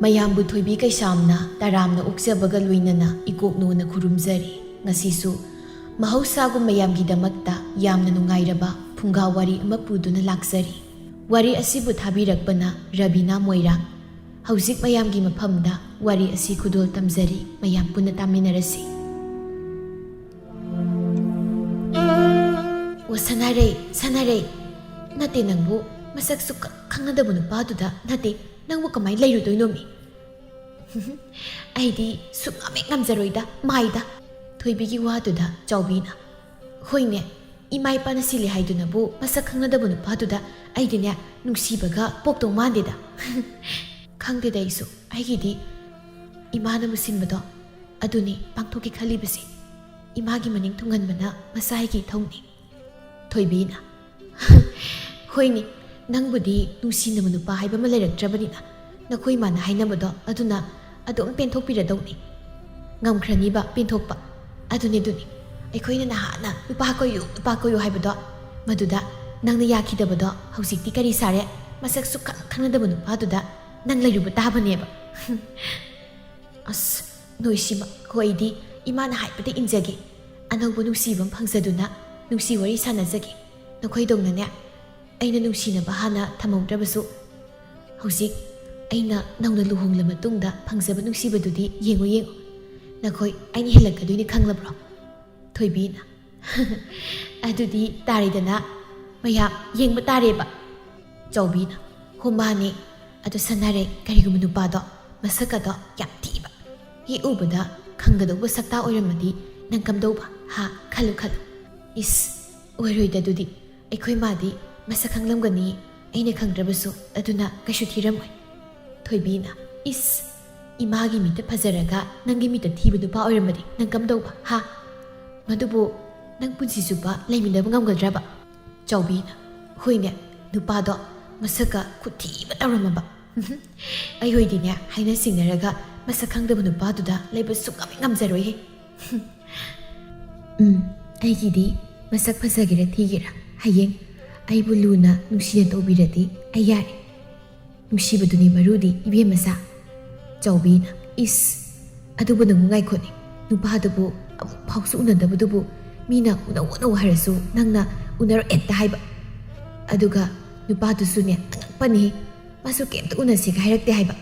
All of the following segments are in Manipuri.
ꯃꯌꯥꯝꯕꯨ ꯊꯣꯏꯕꯤ ꯀꯩꯁꯥꯝꯅ ꯇꯔꯥꯝꯅ ꯑꯣꯛꯆꯕꯒ ꯂꯣꯏꯅꯅ ꯏꯀꯣꯛꯅꯣꯅ ꯈꯨꯔꯨꯝꯖꯔꯤ꯫ ꯉꯁꯤꯁꯨ ꯃꯍꯧꯁꯥꯒꯨꯝ ꯃꯌꯥꯝꯒꯤꯗꯃꯛꯇ ꯌꯥꯝꯅ ꯅꯨꯡꯉꯥꯏꯔꯕ ꯐꯨꯡꯒꯥ ꯋꯥꯔꯤ ꯑꯃ ꯄꯨꯗꯨꯅ ꯂꯥꯛꯆꯔꯤ꯫ ꯋꯥꯔꯤ ꯑꯁꯤꯕꯨ ꯊꯥꯕꯤꯔꯛꯄꯅ ꯔꯕꯤꯅꯥ ꯃꯣꯏꯔꯥꯡ꯫ ꯍꯧꯖꯤꯛ ꯃꯌꯥꯝꯒꯤ ꯃꯐꯝꯗ ꯋꯥꯔꯤ ꯑꯁꯤ ꯈꯨꯗꯣꯜ ꯇꯝꯖꯔꯤ, ꯃꯌꯥꯝ ꯄꯨꯟꯅ ꯇꯥꯃꯤꯟꯅꯔꯁꯤ꯫ ꯑꯣ ꯁꯥꯟꯅꯔꯩ, ꯅꯠꯇꯦ ꯅꯪꯕꯨ ꯃꯁꯛꯁꯨ ꯈꯪꯅꯗꯕ ꯅꯨꯄꯥꯗꯨꯗ ꯅꯠꯇꯦ ꯅꯪꯕꯨ ꯀꯃꯥꯏꯅ ꯂꯩꯔꯨꯗꯣꯏꯅꯣꯃꯤ? ꯑꯩꯗꯤ ꯁꯨꯛꯉꯝꯍꯦꯛ ꯉꯝꯖꯔꯣꯏꯗ ꯃꯥꯏꯗ꯫ ꯊꯣꯏꯕꯤꯒꯤ ꯋꯥꯗꯨꯗ ꯆꯥꯎꯕꯤꯅ ꯍꯣꯏꯅꯦ, ꯏꯃꯥ ꯏꯄꯥꯅ ꯁꯤꯜꯂꯤ ꯍꯥꯏꯗꯨꯅꯕꯨ ꯃꯁꯛ ꯈꯪꯅꯗꯕ ꯅꯨꯄꯥꯗꯨꯗ ꯑꯩꯗꯤꯅꯦ ꯅꯨꯡꯁꯤꯕꯒ ꯄꯣꯛꯇꯧ ꯃꯥꯟꯗꯦꯗ꯫ ꯈꯪꯗꯦꯗ ꯑꯩꯁꯨ ꯑꯩꯒꯤꯗꯤ ꯏꯃꯥꯅꯕꯨ ꯁꯤꯟꯕꯗꯣ ꯑꯗꯨꯅꯤ ꯄꯥꯡꯊꯣꯛꯀꯦ ꯈꯜꯂꯤꯕꯁꯤ꯫ ꯏꯃꯥꯒꯤ ꯃꯅꯤꯡ ꯊꯨꯡꯍꯟꯕꯅ ꯃꯁꯥꯒꯤ ꯏꯊꯧꯅꯤ꯫ ꯊꯣꯏꯕꯤꯅ ꯍꯣꯏꯅꯤ, ꯅꯪꯕꯨꯗꯤ ꯅꯨꯡꯁꯤꯅꯕ ꯅꯨꯄꯥ ꯍꯥꯏꯕ ꯑꯃ ꯂꯩꯔꯛꯇ꯭ꯔꯕꯅꯤꯅ ꯅꯈꯣꯏ ꯏꯃꯥꯅ ꯍꯥꯏꯅꯕꯗꯣ ꯑꯗꯨꯅ ꯑꯗꯨꯝ ꯄꯦꯟꯊꯣꯛꯄꯤꯔꯗꯧꯅꯤ꯫ ꯉꯝꯈ꯭ꯔꯅꯤꯕ ꯄꯦꯟꯊꯣꯛꯄ꯫ ꯑꯗꯨꯅꯤ ꯑꯩꯈꯣꯏꯅ ꯅꯍꯥꯟꯅ ꯅꯨꯄꯥ ꯀꯣꯏꯌꯨ ꯍꯥꯏꯕꯗꯣ ꯃꯗꯨꯗ ꯅꯪꯅ ꯌꯥꯈꯤꯗꯕꯗꯣ ꯍꯧꯖꯤꯛꯇꯤ ꯀꯔꯤ ꯁꯥꯔꯦ? ꯃꯁꯛꯁꯨ ꯈꯪꯅꯗꯕ ꯅꯨꯄꯥꯗꯨꯗ ꯅꯪ ꯂꯩꯔꯨꯕ ꯇꯥꯕꯅꯦꯕ꯫ ꯑꯁ ꯅꯣꯏꯁꯤꯃ ꯍꯣꯏꯗꯤ ꯏꯃꯥꯅ ꯍꯥꯏꯕꯗ ꯏꯟꯖꯒꯦ꯫ ꯑꯅꯧꯕ ꯅꯨꯡꯁꯤꯕ ꯑꯃ ꯐꯪꯖꯗꯨꯅ ꯅꯨꯡꯁꯤ ꯋꯥꯔꯤ ꯁꯥꯟꯅꯖꯒꯦ꯫ ꯅꯈꯣꯏꯗꯧꯅꯅꯦ ꯑꯩꯅ ꯅꯨꯡꯁꯤꯅꯕ ꯍꯥꯟꯅ ꯊꯝꯍꯧꯗ꯭ꯔꯕꯁꯨ ꯍꯧꯖꯤꯛ ꯑꯩꯅ ꯅꯧꯅ ꯂꯨꯍꯣꯡꯂ ꯃꯇꯨꯡꯗ ꯐꯪꯖꯕ ꯅꯨꯡꯁꯤꯕꯗꯨꯗꯤ ꯌꯦꯡꯉꯨ ꯅꯈꯣꯏ ꯑꯩꯅ ꯍꯦꯜꯂꯛꯀꯗꯣꯏꯅꯤ ꯈꯪꯂꯕ꯭ꯔꯣ? ꯊꯣꯏꯕꯤꯅ ꯑꯗꯨꯗꯤ ꯇꯥꯔꯦꯗꯅ ꯃꯌꯥꯝ ꯌꯦꯡꯕ ꯇꯥꯔꯦꯕ꯫ ꯆꯥꯎꯕꯤꯅ ꯍꯣ ꯃꯥꯅꯦ, ꯑꯗꯨ ꯁꯥꯟꯅꯔꯦ ꯀꯔꯤꯒꯨꯝꯕ ꯅꯨꯄꯥꯗꯣ ꯃꯁꯛꯀꯗꯣ ꯌꯥꯝ ꯊꯤꯕ, ꯍꯦꯛ ꯎꯕꯗ ꯈꯪꯒꯗꯧꯕ ꯁꯛꯇꯥ ꯑꯣꯏꯔꯝꯃꯗꯤ ꯅꯪ ꯀꯝꯗꯧꯕ? ꯈꯜꯂꯨ ꯏꯁ ꯑꯣꯏꯔꯣꯏꯗ ꯑꯗꯨꯗꯤ ꯑꯩꯈꯣꯏ ꯃꯥꯗꯤ ꯃꯁꯛ ꯈꯪꯂꯝꯒꯅꯤ ꯑꯩꯅ ꯈꯪꯗ꯭ꯔꯕꯁꯨ, ꯑꯗꯨꯅ ꯀꯩꯁꯨ ꯊꯤꯔꯝꯃꯣꯏ꯫ ꯊꯣꯏꯕꯤꯅ ꯏꯁ ꯏꯃꯥꯒꯤ ꯃꯤꯠꯇ ꯐꯖꯔꯒ ꯅꯪꯒꯤ ꯃꯤꯠꯇ ꯊꯤꯕ ꯅꯨꯄꯥ ꯑꯣꯏꯔꯝꯃꯗꯤ ꯅꯪ ꯀꯝꯗꯧꯕ? ꯃꯗꯨꯕꯨ ꯅꯪ ꯄꯨꯟꯁꯤ ꯆꯨꯞꯄ ꯂꯩꯃꯤꯟꯅꯕ ꯉꯝꯒꯗ꯭ꯔꯕ? ꯆꯥꯎꯕꯤꯅ ꯍꯣꯏꯅꯦ, ꯅꯨꯄꯥꯗꯣ ꯃꯁꯛꯀ ꯈꯨꯊꯤꯕ ꯇꯧꯔꯝꯃꯕ ꯑꯩꯍꯣꯏꯗꯤꯅꯦ ꯍꯥꯏꯅ ꯁꯤꯡꯅꯔꯒ ꯃꯁꯛ ꯈꯪꯗꯕ ꯅꯨꯄꯥꯗꯨꯗ ꯂꯩꯕ ꯁꯨꯛꯉꯝꯍꯦꯛ ꯉꯝꯖꯔꯣꯏꯍꯦ꯫ ꯑꯩꯒꯤꯗꯤ ꯃꯁꯛ ꯐꯖꯒꯦꯔꯥ ꯊꯤꯒꯦꯔꯥ ꯍꯌꯦꯡ ꯑꯩꯕꯨ ꯂꯨꯅ ꯅꯨꯡꯁꯤꯅ ꯇꯧꯕꯤꯔꯗꯤ ꯑꯩ ꯌꯥꯔꯦ꯫ ꯅꯨꯡꯁꯤꯕꯗꯨꯅꯤ ꯃꯔꯨꯗꯤ ꯏꯕꯦꯝꯃꯆꯥ꯫ ꯆꯥꯎꯕꯤꯅ ꯏꯁ ꯑꯗꯨꯕꯨ ꯅꯪꯕꯨ ꯉꯥꯏꯈꯣꯅꯦ, ꯅꯨꯄꯥꯗꯨꯕꯨ ꯑꯃꯨꯛ ꯐꯥꯎꯁꯨ ꯎꯅꯗꯕꯗꯨꯕꯨ ꯃꯤꯅ ꯎꯅꯧ ꯍꯥꯏꯔꯁꯨ ꯅꯪꯅ ꯎꯅꯔꯣ ꯍꯦꯛꯇ ꯍꯥꯏꯕ꯫ ꯑꯗꯨꯒ ꯅꯨꯄꯥꯗꯨꯁꯨꯅꯦ ꯑꯉꯛꯄꯅꯤ, ꯃꯥꯁꯨ ꯀꯩꯝꯇ ꯎꯅꯁꯤꯒ ꯍꯥꯏꯔꯛꯇꯦ ꯍꯥꯏꯕ꯫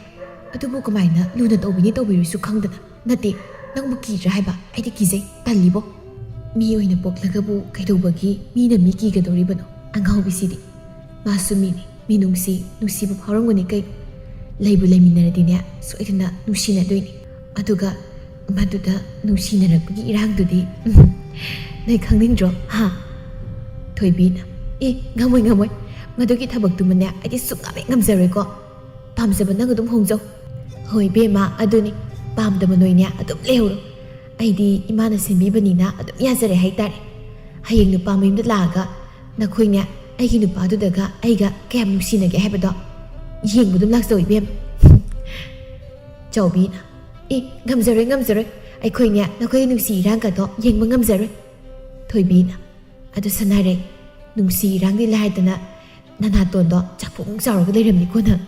ꯑꯗꯨꯕꯨ ꯀꯃꯥꯏꯅ ꯂꯨꯅ ꯇꯧꯕꯤꯔꯨꯁꯨ ꯈꯪꯗꯅ? ꯅꯠꯇꯦ ꯅꯪꯕꯨ ꯀꯤꯗ꯭ꯔꯥ ꯍꯥꯏꯕ? ꯑꯩꯗꯤ ꯀꯤꯖꯩ, ꯇꯜꯂꯤꯕꯣ꯫ ꯃꯤ ꯑꯣꯏꯅ ꯄꯣꯛꯂꯒꯕꯨ ꯀꯩꯗꯧꯕꯒꯤ ꯃꯤꯅ ꯃꯤ ꯀꯤꯒꯗꯧꯔꯤꯕꯅꯣ? ꯑꯉꯥꯎꯕꯤꯁꯤꯗꯤ ꯃꯥꯁꯨ ꯃꯤꯅꯤ, ꯃꯤ ꯅꯨꯡꯁꯤꯕ ꯐꯥꯎꯔꯝꯒꯅꯤ ꯀꯩꯅꯣ? ꯂꯩꯕꯨ ꯂꯩꯃꯤꯟꯅꯔꯗꯤꯅꯦ ꯁꯣꯏꯗꯅ ꯅꯨꯡꯁꯤꯅꯗꯣꯏꯅꯤ꯫ ꯑꯗꯨꯒ ꯃꯗꯨꯗ ꯅꯨꯡꯁꯤꯅꯔꯛꯄꯒꯤ ꯏꯔꯥꯡꯗꯨꯗꯤ ꯅꯣꯏ ꯈꯪꯅꯤꯡꯗ꯭ꯔꯣ? ꯊꯣꯏꯕꯤꯅ ꯉꯝꯃꯣꯏ, ꯃꯗꯨꯒꯤ ꯊꯕꯛꯇꯨꯃꯅꯦ ꯑꯩꯗꯤ ꯁꯨꯛꯉꯝꯍꯦꯛ ꯉꯝꯖꯔꯣꯏꯀꯣ꯫ ꯄꯥꯝꯖꯕ ꯅꯪ ꯑꯗꯨꯝ ꯍꯣꯡꯖꯧ꯫ ꯍꯣꯏ ꯕꯦꯝꯃ, ꯑꯗꯨꯅꯤ ꯄꯥꯝꯗꯕ ꯅꯣꯏꯅꯦ ꯑꯗꯨꯝ ꯂꯩꯍꯧꯔꯣ꯫ ꯑꯩꯗꯤ ꯏꯃꯥꯅ ꯁꯤꯟꯕꯤꯕꯅꯤꯅ ꯑꯗꯨꯝ ꯌꯥꯖꯔꯦ ꯍꯥꯏꯇꯥꯔꯦ꯫ ꯍꯌꯦꯡ ꯅꯨꯄꯥ ꯃꯌꯨꯝꯗ ꯂꯥꯛꯑꯒ ꯅꯈꯣꯏꯅꯦ ꯑꯩꯒꯤ ꯅꯨꯄꯥꯗꯨꯗꯒ ꯑꯩꯒ ꯀꯌꯥꯝ ꯅꯨꯡꯁꯤꯅꯒꯦ ꯍꯥꯏꯕꯗꯣ ꯌꯦꯡꯕ ꯑꯗꯨꯝ ꯂꯥꯛꯆꯧ ꯏꯕꯦꯝ꯫ ꯆꯥꯎꯕꯤꯅ ꯉꯝꯖꯔꯣꯏ, ꯑꯩꯈꯣꯏꯅꯦ ꯅꯈꯣꯏꯒꯤ ꯅꯨꯡꯁꯤ ꯏꯔꯥꯡꯒꯗꯣ ꯌꯦꯡꯕ ꯉꯝꯖꯔꯣꯏ꯫ ꯊꯣꯏꯕꯤꯅ ꯑꯗꯨ ꯁꯥꯟꯅꯔꯦ, ꯅꯨꯡꯁꯤ ꯏꯔꯥꯡꯗꯤ ꯂꯥꯏꯗꯅ ꯅꯅꯥꯇꯣꯟꯗꯣ ꯆꯥꯛꯐꯣꯡ ꯆꯥꯎꯔꯒ ꯂꯩꯔꯝꯅꯤꯀꯣ ꯅꯪ꯫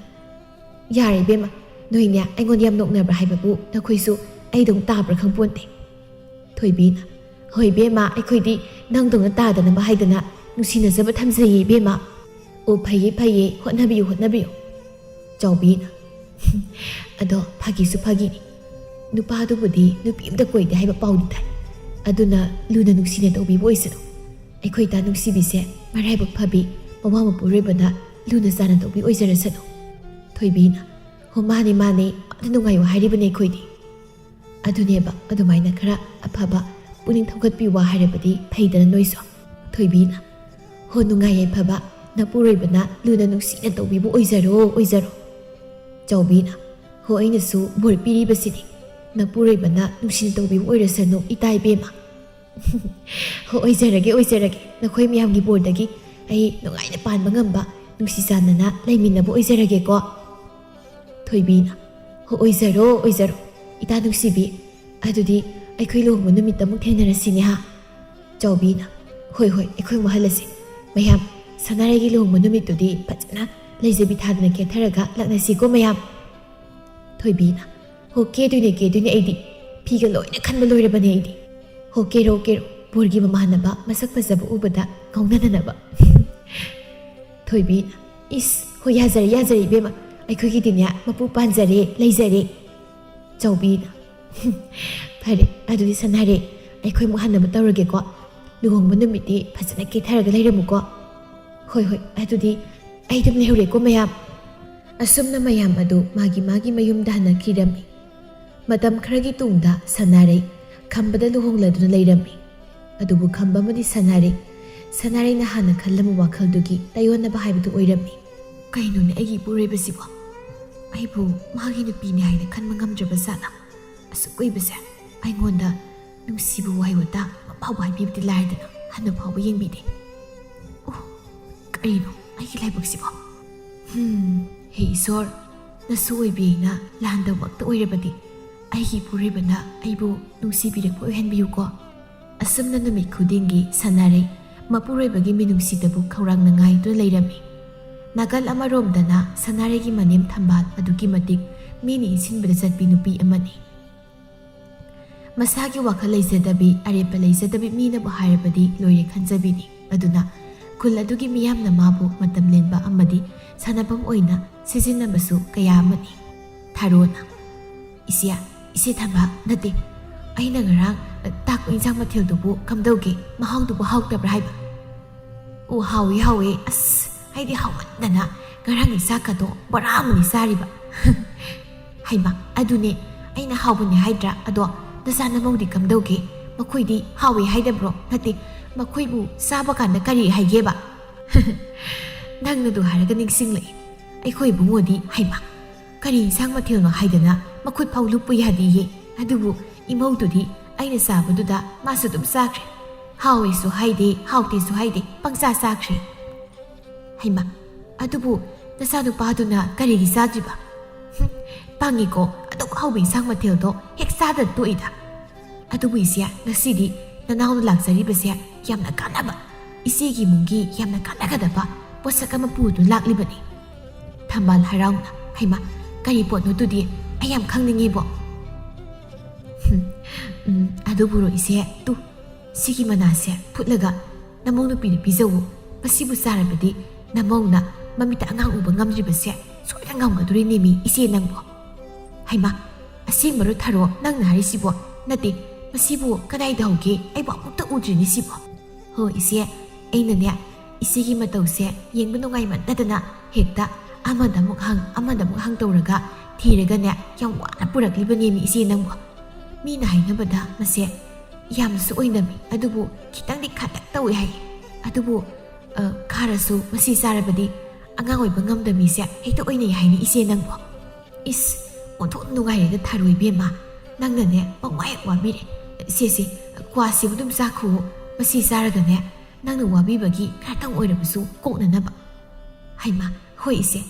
ꯌꯥꯔꯦ ꯏꯕꯦꯝꯃ, ꯅꯣꯏꯅꯦ ꯑꯩꯉꯣꯟꯗ ꯌꯥꯝ ꯅꯣꯛꯅꯕ꯭ꯔꯥ ꯍꯥꯏꯕꯕꯨ ꯅꯈꯣꯏꯁꯨ ꯑꯩꯗꯧ ꯇꯥꯕ꯭ꯔꯥ ꯈꯪꯄꯣꯟꯇꯦ꯫ ꯊꯣꯏꯕꯤꯅ ꯍꯣꯏ ꯏꯕꯦꯝꯃ, ꯑꯩꯈꯣꯏꯗꯤ ꯅꯪꯗꯧꯅ ꯇꯥꯗꯅꯕ ꯍꯥꯏꯗꯅ ꯅꯨꯡꯁꯤꯅꯖꯕ ꯊꯝꯖꯩꯌꯦ ꯏꯕꯦꯝꯃ꯫ ꯑꯣ ꯐꯩꯌꯦ, ꯍꯣꯠꯅꯕꯤꯌꯨ꯫ ꯆꯥꯎꯕꯤꯅ ꯑꯗꯣ ꯐꯥꯒꯤꯁꯨ ꯐꯥꯒꯤꯅꯤ, ꯅꯨꯄꯥꯗꯨꯕꯨꯗꯤ ꯅꯨꯄꯤ ꯑꯃꯇ ꯀꯣꯏꯗꯦ ꯍꯥꯏꯕ ꯄꯥꯎꯗꯤ ꯇꯥꯏ꯫ ꯑꯗꯨꯅ ꯂꯨꯅ ꯅꯨꯡꯁꯤꯅ ꯇꯧꯕꯤꯕ ꯑꯣꯏꯁꯅꯨ꯫ ꯑꯩꯈꯣꯏ ꯏꯇꯥ ꯅꯨꯡꯁꯤꯕꯤꯁꯦ ꯃꯔꯥꯏꯕꯛ ꯐꯕꯤ, ꯃꯃꯥ ꯃꯄꯨꯔꯣꯏꯕꯅ ꯂꯨꯅ ꯆꯥꯅ ꯇꯧꯕꯤ ꯑꯣꯏꯖꯔꯁꯅꯨ꯫ ꯊꯣꯏꯕꯤꯅ ꯍꯣ ꯃꯥꯅꯦ, ꯃꯥꯗ ꯅꯨꯡꯉꯥꯏꯌꯣ ꯍꯥꯏꯔꯤꯕꯅꯦ ꯑꯩꯈꯣꯏꯗꯤ꯫ ꯑꯗꯨꯅꯦꯕ, ꯑꯗꯨꯃꯥꯏꯅ ꯈꯔ ꯑꯐꯕ ꯄꯨꯛꯅꯤꯡ ꯊꯧꯒꯠꯄꯤꯌꯨ ꯍꯥꯏꯔꯕꯗꯤ ꯐꯩꯗꯅ ꯅꯣꯏꯁꯨ꯫ ꯊꯣꯏꯕꯤꯅ ꯍꯣ ꯅꯨꯡꯉꯥꯏ ꯌꯥꯏꯐꯕ ꯅꯄꯨꯔꯣꯏꯕꯅ ꯂꯨꯅ ꯅꯨꯡꯁꯤꯅ ꯇꯧꯕꯤꯕ ꯑꯣꯏꯖꯔꯣ꯫ ꯆꯥꯎꯕꯤꯅ ꯍꯣ ꯑꯩꯅꯁꯨ ꯕꯣꯔ ꯄꯤꯔꯤꯕꯁꯤꯅꯤ, ꯅꯄꯨꯔꯣꯏꯕꯅ ꯅꯨꯡꯁꯤꯅ ꯇꯧꯕꯤꯕ ꯑꯣꯏꯔꯁꯅꯨ ꯏꯇꯥ ꯏꯕꯦꯝꯃ꯫ ꯍꯣ ꯑꯣꯏꯖꯔꯒꯦ, ꯅꯈꯣꯏ ꯃꯌꯥꯝꯒꯤ ꯕꯣꯔꯗꯒꯤ ꯑꯩ ꯅꯨꯡꯉꯥꯏꯅ ꯄꯥꯟꯕ ꯉꯝꯕ, ꯅꯨꯡꯁꯤ ꯆꯥꯟꯅꯅ ꯂꯩꯃꯤꯟꯅꯕ ꯑꯣꯏꯖꯔꯒꯦꯀꯣ꯫ ꯊꯣꯏꯕꯤꯅ ꯍꯣ ꯑꯣꯏꯖꯔꯣ, ꯏꯇꯥ ꯅꯨꯡꯁꯤꯕꯤ, ꯑꯗꯨꯗꯤ ꯑꯩꯈꯣꯏ ꯂꯨꯍꯣꯡꯕ ꯅꯨꯃꯤꯠꯇ ꯑꯃꯨꯛ ꯊꯦꯡꯅꯔꯁꯤꯅꯦ ꯆꯥꯎꯕꯤꯅ ꯍꯣꯏ ꯑꯩꯈꯣꯏ ꯃꯍꯜꯂꯁꯤ꯫ ꯃꯌꯥꯝ ꯁꯅꯥꯔꯩꯒꯤ ꯂꯨꯍꯣꯡꯕ ꯅꯨꯃꯤꯠꯇꯨꯗꯤ ꯐꯖꯅ ꯂꯩꯖꯕꯤ ꯊꯥꯗꯅ ꯀꯦꯊꯔꯒ ꯂꯥꯛꯅꯁꯤꯀꯣ ꯃꯌꯥꯝ꯫ ꯊꯣꯏꯕꯤꯅ ꯍꯣ ꯀꯦꯗꯣꯏꯅꯦ ꯑꯩꯗꯤ ꯐꯤꯒ ꯂꯣꯏꯅ ꯈꯟꯕ ꯂꯣꯏꯔꯕꯅꯦ ꯑꯩꯗꯤ ꯍꯣ ꯀꯦꯔꯣ ꯕꯣꯔꯒꯤ ꯃꯃꯥꯟꯅꯕ ꯃꯁꯛ ꯐꯖꯕ ꯎꯕꯗ ꯉꯥꯎꯅꯗꯅꯕ ꯊꯣꯏꯕꯤꯅ ꯏꯁ ꯍꯣ ꯌꯥꯖꯔꯦ ꯏꯕꯦꯝꯃ ꯑꯩꯈꯣꯏꯒꯤꯗꯤꯅꯦ ꯃꯄꯨ ꯄꯥꯟꯖꯔꯦ ꯂꯩꯖꯔꯦ ꯆꯧꯕꯤꯅ ꯐꯔꯦ ꯑꯗꯨꯗꯤ ꯁꯅꯥꯔꯦ ꯑꯩꯈꯣꯏ ꯑꯃꯨꯛ ꯍꯟꯅꯕ ꯇꯧꯔꯒꯦꯀꯣ ꯂꯨꯍꯣꯡꯕ ꯅꯨꯃꯤꯠꯇꯤ ꯐꯖꯅ ꯀꯦꯊꯔꯒ ꯂꯩꯔꯝꯃꯨꯀꯣ ꯍꯣꯏ ꯑꯗꯨꯗꯤ ꯑꯩ ꯑꯗꯨꯝ ꯂꯩꯍꯧꯔꯦꯀꯣ ꯃꯌꯥꯝ ꯑꯁꯨꯝꯅ ꯃꯌꯥꯝ ꯑꯗꯨ ꯃꯥꯒꯤ ꯃꯌꯨꯝꯗ ꯍꯟꯅꯈꯤꯔꯝꯃꯤ ꯃꯇꯝ ꯈꯔꯒꯤ ꯇꯨꯡꯗ ꯁꯅꯥꯔꯩ ꯈꯝꯕꯗ ꯂꯨꯍꯣꯡꯂꯗꯨꯅ ꯂꯩꯔꯝꯃꯤ ꯑꯗꯨꯕꯨ ꯈꯝꯕ ꯑꯃꯗꯤ ꯁꯅꯥꯔꯩꯅ ꯍꯥꯟꯅ ꯈꯜꯂꯝꯕ ꯋꯥꯈꯜꯗꯨꯒꯤ ꯇꯥꯌꯣꯟꯅꯕ ꯍꯥꯏꯕꯗꯨ ꯑꯣꯏꯔꯝꯃꯤ ꯀꯩꯅꯣꯅꯦ ꯑꯩꯒꯤ ꯏꯄꯨꯔꯣꯏꯕꯁꯤꯕꯣ ꯑꯩꯕꯨ ꯃꯥꯒꯤ ꯅꯨꯄꯤꯅꯤ ꯍꯥꯏꯅ ꯈꯟꯕ ꯉꯝꯗ꯭ꯔꯕ ꯖꯥꯠꯂ ꯑꯁꯨꯛ ꯀꯨꯏꯕꯁꯦ ꯑꯩꯉꯣꯟꯗ ꯅꯨꯡꯁꯤꯕ ꯋꯥꯍꯩ ꯋꯥꯇꯥ ꯑꯃꯐꯥꯎꯕ ꯍꯥꯏꯕꯤꯕꯗꯤ ꯂꯥꯏꯔꯗꯅ ꯍꯟꯅ ꯐꯥꯎꯕ ꯌꯦꯡꯕꯤꯗꯦ ꯑꯣ ꯀꯔꯤꯅꯣ ꯑꯩꯒꯤ ꯂꯥꯏꯕꯛꯁꯤꯕꯣ ꯍꯦ ꯏꯁꯣꯔ ꯅꯁꯨ ꯑꯣꯏꯕꯤꯅ ꯂꯥꯟꯗꯃꯛꯇ ꯑꯣꯏꯔꯕꯗꯤ ꯑꯩꯒꯤ ꯏꯄꯨꯔꯣꯏꯕꯅ ꯑꯩꯕꯨ ꯅꯨꯡꯁꯤꯕꯤꯔꯛꯄ ꯑꯣꯏꯍꯟꯕꯤꯌꯨꯀꯣ ꯑꯁꯨꯝꯅ ꯅꯨꯃꯤꯠ ꯈꯨꯗꯤꯡꯒꯤ ꯁꯅꯥꯔꯩ ꯃꯄꯨꯔꯣꯏꯕꯒꯤ ꯃꯤꯅꯨꯡꯁꯤꯗꯕꯨ ꯈꯧꯔꯥꯡꯅ ꯉꯥꯏꯗꯨꯅ ꯂꯩꯔꯝꯃꯤ ꯅꯥꯀꯜ ꯑꯃꯔꯣꯝꯗꯅ ꯁꯅꯥꯔꯩꯒꯤ ꯃꯅꯦꯝ ꯊꯝꯕꯥꯜ ꯑꯗꯨꯛꯀꯤ ꯃꯇꯤꯛ ꯃꯤꯅ ꯏꯟꯁꯤꯟꯕꯗ ꯆꯠꯄꯤ ꯅꯨꯄꯤ ꯑꯃꯅꯤ ꯃꯁꯥꯒꯤ ꯋꯥꯈꯜ ꯂꯩꯖꯗꯕꯤ ꯑꯔꯦꯞꯄ ꯂꯩꯖꯗꯕꯤ ꯃꯤꯅꯕꯨ ꯍꯥꯏꯔꯕꯗꯤ ꯂꯣꯏꯔꯦ ꯈꯟꯖꯕꯤꯅꯤ ꯑꯗꯨꯅ ꯈꯨꯜ ꯑꯗꯨꯒꯤ ꯃꯤꯌꯥꯝꯅ ꯃꯥꯕꯨ ꯃꯇꯝ ꯂꯦꯟꯕ ꯑꯃꯗꯤ ꯁꯥꯟꯅꯐꯝ ꯑꯣꯏꯅ ꯁꯤꯖꯤꯟꯅꯕꯁꯨ ꯀꯌꯥ ꯑꯃꯅꯤ ꯊꯥꯔꯣꯅ ꯏꯆꯦ ꯊꯝꯕꯥꯜ ꯅꯠꯇꯦ ꯑꯩꯅ ꯉꯔꯥꯡ ꯇꯥꯛꯄ ꯏꯟꯁꯥꯡ ꯃꯊꯦꯜꯗꯨꯕꯨ ꯀꯝꯗꯧꯒꯦ ꯃꯍꯥꯎꯗꯨꯕꯨ ꯍꯥꯎꯇꯕ꯭ꯔꯥ ꯍꯥꯏꯕ ꯑꯣ ꯍꯥꯎꯋꯦ ꯑꯁ ꯑꯩꯗꯤ ꯍꯥꯎꯃꯟꯗꯅ ꯉꯔꯥꯡꯒꯤ ꯆꯥꯛꯀꯗꯣ ꯕꯣꯔꯥ ꯑꯃꯅꯤ ꯆꯥꯔꯤꯕ ꯍꯩꯃ ꯑꯗꯨꯅꯦ ꯑꯩꯅ ꯍꯥꯎꯕꯅꯦ ꯍꯥꯏꯗ꯭ꯔꯥ ꯑꯗꯣ ꯅꯆꯥꯅꯃꯧꯗꯤ ꯀꯝꯗꯧꯒꯦ ꯃꯈꯣꯏꯗꯤ ꯍꯥꯎꯋꯦ ꯍꯥꯏꯗꯕ꯭ꯔꯣ ꯅꯠꯇꯦ ꯃꯈꯣꯏꯕꯨ ꯆꯥꯕ ꯀꯥꯟꯗ ꯀꯔꯤ ꯍꯥꯏꯒꯦꯕ ꯅꯪꯅꯗꯨ ꯍꯥꯏꯔꯒ ꯅꯤꯡꯁꯤꯡꯂꯛꯏ ꯑꯩꯈꯣꯏ ꯏꯕꯨꯡꯉꯣꯗꯤ ꯍꯩꯃ ꯀꯔꯤ ꯏꯟꯁꯥꯡ ꯃꯊꯦꯜꯅꯣ ꯍꯥꯏꯗꯅ ꯃꯈꯨꯠ ꯐꯥꯎ ꯂꯨꯞꯄ ꯌꯥꯗꯦꯌꯦ ꯑꯗꯨꯕꯨ ꯏꯃꯧꯗꯨꯗꯤ ꯑꯩꯅ ꯆꯥꯕꯗꯨꯗ ꯃꯥꯁꯨ ꯑꯗꯨꯝ ꯆꯥꯈ꯭ꯔꯦ ꯍꯥꯎꯋꯦꯁꯨ ꯍꯥꯏꯗꯦ ꯍꯥꯎꯇꯦꯁꯨ ꯍꯥꯏꯗꯦ ꯄꯪꯆꯥ ꯆꯥꯈ꯭ꯔꯦ ꯍꯩꯃ ꯑꯗꯨꯕꯨ ꯅꯆꯥꯅꯨꯄꯥꯗꯨꯅ ꯀꯔꯤꯒꯤ ꯆꯥꯗ꯭ꯔꯤꯕ ꯄꯪꯉꯤꯀꯣ ꯑꯗꯨꯛ ꯍꯥꯎꯕ ꯏꯟꯁꯥꯡ ꯃꯊꯦꯜꯗꯣ ꯍꯦꯛ ꯆꯥꯗꯅ ꯇꯣꯛꯏꯗ ꯑꯗꯨꯕꯨ ꯏꯆꯦ ꯉꯁꯤꯗꯤ ꯅꯅꯥꯎꯅ ꯂꯥꯛꯆꯔꯤꯕꯁꯦ ꯌꯥꯝꯅ ꯀꯥꯟꯅꯕ ꯏꯆꯦꯒꯤ ꯏꯃꯨꯡꯒꯤ ꯌꯥꯝꯅ ꯀꯥꯟꯅꯒꯗꯕ ꯄꯣꯠꯁꯛ ꯑꯃ ꯄꯨꯗꯨꯅ ꯂꯥꯛꯂꯤꯕꯅꯤ ꯊꯝꯕꯥꯜ ꯍꯔꯥꯎꯅ ꯍꯩꯃ ꯀꯔꯤ ꯄꯣꯠꯅꯣꯗꯨꯗꯤ ꯑꯩ ꯌꯥꯝ ꯈꯪꯅꯤꯡꯉꯤꯕꯣ ꯑꯗꯨꯕꯨꯔꯣ ꯏꯆꯦ ꯁꯤꯒꯤ ꯃꯅꯥꯁꯦ ꯐꯨꯠꯂꯒ ꯅꯃꯧ ꯅꯨꯄꯤꯗ ꯄꯤꯖꯧ ꯃꯁꯤꯕꯨ ꯆꯥꯔꯕꯗꯤ ꯅꯃꯧꯅ ꯃꯃꯤꯠꯇ ꯑꯉꯥꯡ ꯎꯕ ꯉꯝꯗ꯭ꯔꯤꯕꯁꯦ ꯁꯣꯏꯗꯅ ꯉꯝꯒꯗꯣꯔꯤꯅꯦꯃꯤ ꯏꯆꯦ ꯅꯪꯕꯣ ꯍꯩꯃ ꯑꯁꯦꯡꯕꯔꯣ ꯊꯥꯔꯣ ꯅꯪꯅ ꯍꯥꯏꯔꯤꯁꯤꯕꯣ ꯅꯠꯇꯦ ꯃꯁꯤꯕꯨ ꯀꯗꯥꯏꯗ ꯍꯧꯒꯦ ꯑꯩꯕꯨ ꯑꯃꯨꯛꯇ ꯎꯗ꯭ꯔꯤꯅꯤ ꯁꯤꯕꯣ ꯍꯣ ꯏꯆꯦ ꯑꯩꯅꯅꯦ ꯏꯆꯦꯒꯤ ꯃꯇꯧꯁꯦ ꯌꯦꯡꯕ ꯅꯨꯡꯉꯥꯏꯃꯟꯗꯗꯅ ꯍꯦꯛꯇ ꯑꯃꯗ ꯑꯃꯨꯛ ꯍꯪ ꯇꯧꯔꯒ ꯊꯤꯔꯒꯅꯦ ꯌꯥꯝ ꯋꯥꯅ ꯄꯨꯔꯛꯂꯤꯕꯅꯦꯃꯤ ꯏꯆꯦ ꯅꯪꯕꯣ ꯃꯤꯅ ꯍꯥꯏꯅꯕꯗ ꯃꯁꯦ ꯌꯥꯝꯅꯁꯨ ꯑꯣꯏꯅꯝꯃꯤ ꯑꯗꯨꯕꯨ ꯈꯤꯇꯪꯗꯤ ꯈꯥꯇꯛ ꯇꯧꯏ ꯍꯥꯏꯌꯦ ꯑꯗꯨꯕꯨ ꯈꯥꯔꯁꯨ ꯃꯁꯤ ꯆꯥꯔꯕꯗꯤ ꯑꯉꯥꯡ ꯑꯣꯏꯕ ꯉꯝꯗꯃꯤꯁꯦ ꯍꯦꯛꯇ ꯑꯣꯏꯅꯩ ꯍꯥꯏꯅꯤ ꯏꯆꯦ ꯅꯪꯕꯣ ꯏꯁ ꯑꯣꯟꯊꯣꯛ ꯅꯨꯡꯉꯥꯏꯔꯦꯗ ꯊꯥꯔꯣꯏ ꯏꯕꯦꯝꯃ ꯅꯪꯅꯅꯦ ꯄꯪꯋꯥ ꯍꯦꯛ ꯋꯥꯕꯤꯔꯦ ꯏꯆꯦ ꯀ꯭ꯋꯥꯁꯤꯕꯨ ꯑꯗꯨꯝ ꯆꯥꯈꯨꯑꯣ ꯃꯁꯤ ꯆꯥꯔꯒꯅꯦ ꯅꯪꯅ ꯋꯥꯕꯤꯕꯒꯤ ꯈꯔꯇꯪ ꯑꯣꯏꯔꯕꯁꯨ ꯀꯣꯛꯅꯅꯕ ꯍꯩꯃ ꯍꯣꯏ ꯏꯆꯦ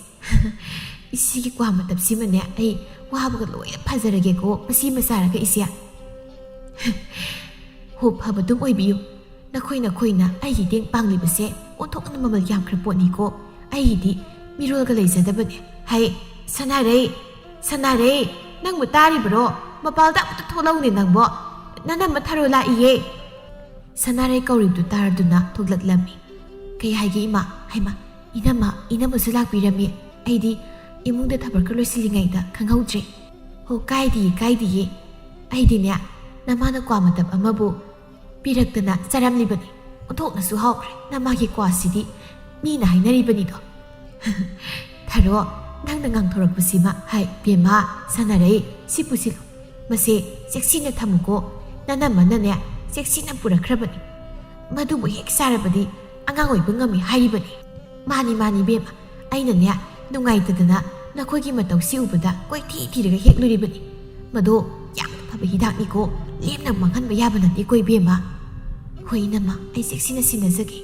ꯏꯆꯦꯒꯤ ꯀ꯭ꯋꯥ ꯃꯇꯝꯁꯤꯃꯅꯦ ꯑꯩ ꯋꯥꯕꯒ ꯂꯣꯏꯅ ꯐꯖꯔꯒꯦꯀꯣ ꯃꯁꯤꯃ ꯆꯥꯔꯒ ꯏꯆꯦ ꯍꯣ ꯐꯕꯗꯨꯝ ꯑꯣꯏꯕꯤꯌꯨ ꯅꯈꯣꯏꯅ ꯑꯩꯒꯤ ꯃꯇꯦꯡ ꯄꯥꯡꯂꯤꯕꯁꯦ ꯑꯣꯟꯊꯣꯛꯅ ꯃꯃꯜ ꯌꯥꯝꯈ꯭ꯔ ꯄꯣꯠꯅꯤꯀꯣ ꯑꯩꯒꯤꯗꯤ ꯃꯤꯔꯣꯜꯒ ꯂꯩꯖꯗꯕꯅꯦ ꯍꯩ ꯁꯅꯥꯔꯩ ꯅꯪꯕꯨ ꯇꯥꯔꯤꯕꯔꯣ ꯃꯄꯥꯜꯗ ꯑꯃꯨꯛꯇ ꯊꯣꯛꯂꯛꯎꯅꯦ ꯅꯪꯕꯣ ꯅꯅꯝꯃ ꯊꯥꯔꯣ ꯂꯥꯛꯏꯌꯦ ꯁꯅꯥꯔꯩ ꯀꯧꯔꯤꯕꯗꯨ ꯇꯥꯔꯗꯨꯅ ꯊꯣꯛꯂꯛꯂꯝꯃꯤ ꯀꯩ ꯍꯥꯏꯒꯦ ꯏꯃꯥ ꯍꯩꯃ ꯏꯅꯝꯃꯁꯨ ꯂꯥꯛꯄꯤꯔꯝꯃꯤ ꯑꯩꯗꯤ ꯏꯃꯨꯡꯗ ꯊꯕꯛ ꯈꯔ ꯂꯣꯏꯁꯤꯜꯂꯤꯉꯩꯗ ꯈꯪꯍꯧꯗ꯭ꯔꯦ ꯍꯣ ꯀꯥꯏꯗꯤꯌꯦ ꯑꯩꯗꯤꯅꯦ ꯅꯃꯥꯅ ꯀ꯭ꯋꯥ ꯃꯇꯞ ꯑꯃꯕꯨ ꯄꯤꯔꯛꯇꯅ ꯆꯥꯔꯝꯂꯤꯕꯅꯤ ꯑꯣꯟꯊꯣꯛꯅꯁꯨ ꯍꯥꯎꯈ꯭ꯔꯦ ꯅꯃꯥꯒꯤ ꯀ꯭ꯋꯥꯁꯤꯗꯤ ꯃꯤꯅ ꯍꯥꯏꯅꯔꯤꯕꯅꯤꯗꯣ ꯊꯥꯔꯣ ꯅꯪꯅ ꯉꯥꯡꯊꯣꯔꯛꯄꯁꯤꯃ ꯍꯥꯏ ꯕꯦꯝꯃ ꯁꯥꯟꯅꯔꯩ ꯁꯤ ꯄꯨꯁꯤꯜꯂꯨ ꯃꯁꯦ ꯆꯦꯛꯁꯤꯟꯅ ꯊꯝꯃꯨꯀꯣ ꯅꯅꯝꯃꯅꯅꯦ ꯆꯦꯛꯁꯤꯟꯅ ꯄꯨꯔꯛꯈ꯭ꯔꯕꯅꯤ ꯃꯗꯨꯕꯨ ꯍꯦꯛ ꯆꯥꯔꯕꯗꯤ ꯑꯉꯥꯡ ꯑꯣꯏꯕ ꯉꯝꯃꯤ ꯍꯥꯏꯔꯤꯕꯅꯤ ꯃꯥꯅꯤ ꯕꯦꯝꯃ ꯑꯩꯅꯅꯦ ꯅꯨꯡꯉꯥꯏꯇꯗꯅ ꯅꯈꯣꯏꯒꯤ ꯃꯇꯧꯁꯤ ꯎꯕꯗ ꯀꯣꯏꯊꯤ ꯊꯤꯔꯒ ꯍꯦꯛꯂꯨꯔꯤꯕꯅꯤ ꯃꯗꯣ ꯌꯥꯝꯅ ꯐꯕ ꯍꯤꯗꯥꯛꯅꯤꯀꯣ ꯂꯦꯝꯅ ꯃꯥꯡꯍꯟꯕ ꯌꯥꯕ ꯅꯠꯇꯦꯀꯣ ꯏꯕꯦꯝꯃ ꯍꯣꯏ ꯏꯅꯝꯃ ꯑꯩ ꯆꯦꯛꯁꯤꯟꯅ ꯁꯤꯟꯅꯖꯒꯦ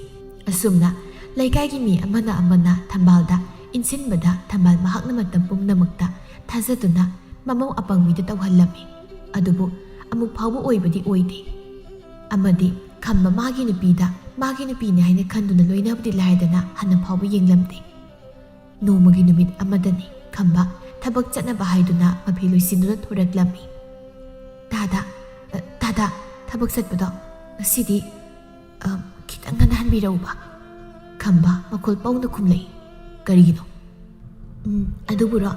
ꯑꯁꯨꯝꯅ ꯂꯩꯀꯥꯏꯒꯤ ꯃꯤ ꯑꯃꯅ ꯊꯝꯕꯥꯜꯗ ꯏꯟꯁꯤꯟꯕꯗ ꯊꯝꯕꯥꯜ ꯃꯍꯥꯛꯅ ꯃꯇꯝ ꯄꯨꯝꯅꯃꯛꯇ ꯊꯥꯖꯗꯨꯅ ꯃꯃꯧ ꯑꯄꯪꯕꯤꯗ ꯇꯧꯍꯜꯂꯝꯃꯤ ꯑꯗꯨꯕꯨ ꯑꯃꯨꯛ ꯐꯥꯎꯕ ꯑꯣꯏꯕꯗꯤ ꯑꯣꯏꯗꯦ ꯑꯃꯗꯤ ꯈꯝꯕ ꯃꯥꯒꯤ ꯅꯨꯄꯤꯅꯤ ꯍꯥꯏꯅ ꯈꯟꯗꯨꯅ ꯂꯣꯏꯅꯕꯗꯤ ꯂꯥꯏꯔꯗꯅ ꯍꯟꯅ ꯐꯥꯎꯕ ꯌꯦꯡꯂꯝꯗꯦ ꯅꯣꯡꯃꯒꯤ ꯅꯨꯃꯤꯠ ꯑꯃꯗꯅꯤ ꯈꯝꯕ ꯊꯕꯛ ꯆꯠꯅꯕ ꯍꯥꯏꯗꯨꯅ ꯃꯐꯤ ꯂꯣꯏꯁꯤꯟꯗꯨꯅ ꯊꯣꯔꯛꯂꯝꯃꯤ꯫ ꯗꯥꯗꯥ ꯊꯕꯛ ꯆꯠꯄꯗꯣ ꯉꯁꯤꯗꯤ ꯈꯤꯇꯪ ꯉꯟꯅ ꯍꯟꯕꯤꯔꯛꯎꯕ꯫ ꯈꯝꯕ ꯃꯈꯣꯜ ꯄꯧꯅ ꯈꯨꯝꯂꯛꯏ꯫ ꯀꯔꯤꯒꯤꯅꯣ? ꯑꯗꯨꯕꯨꯔꯣ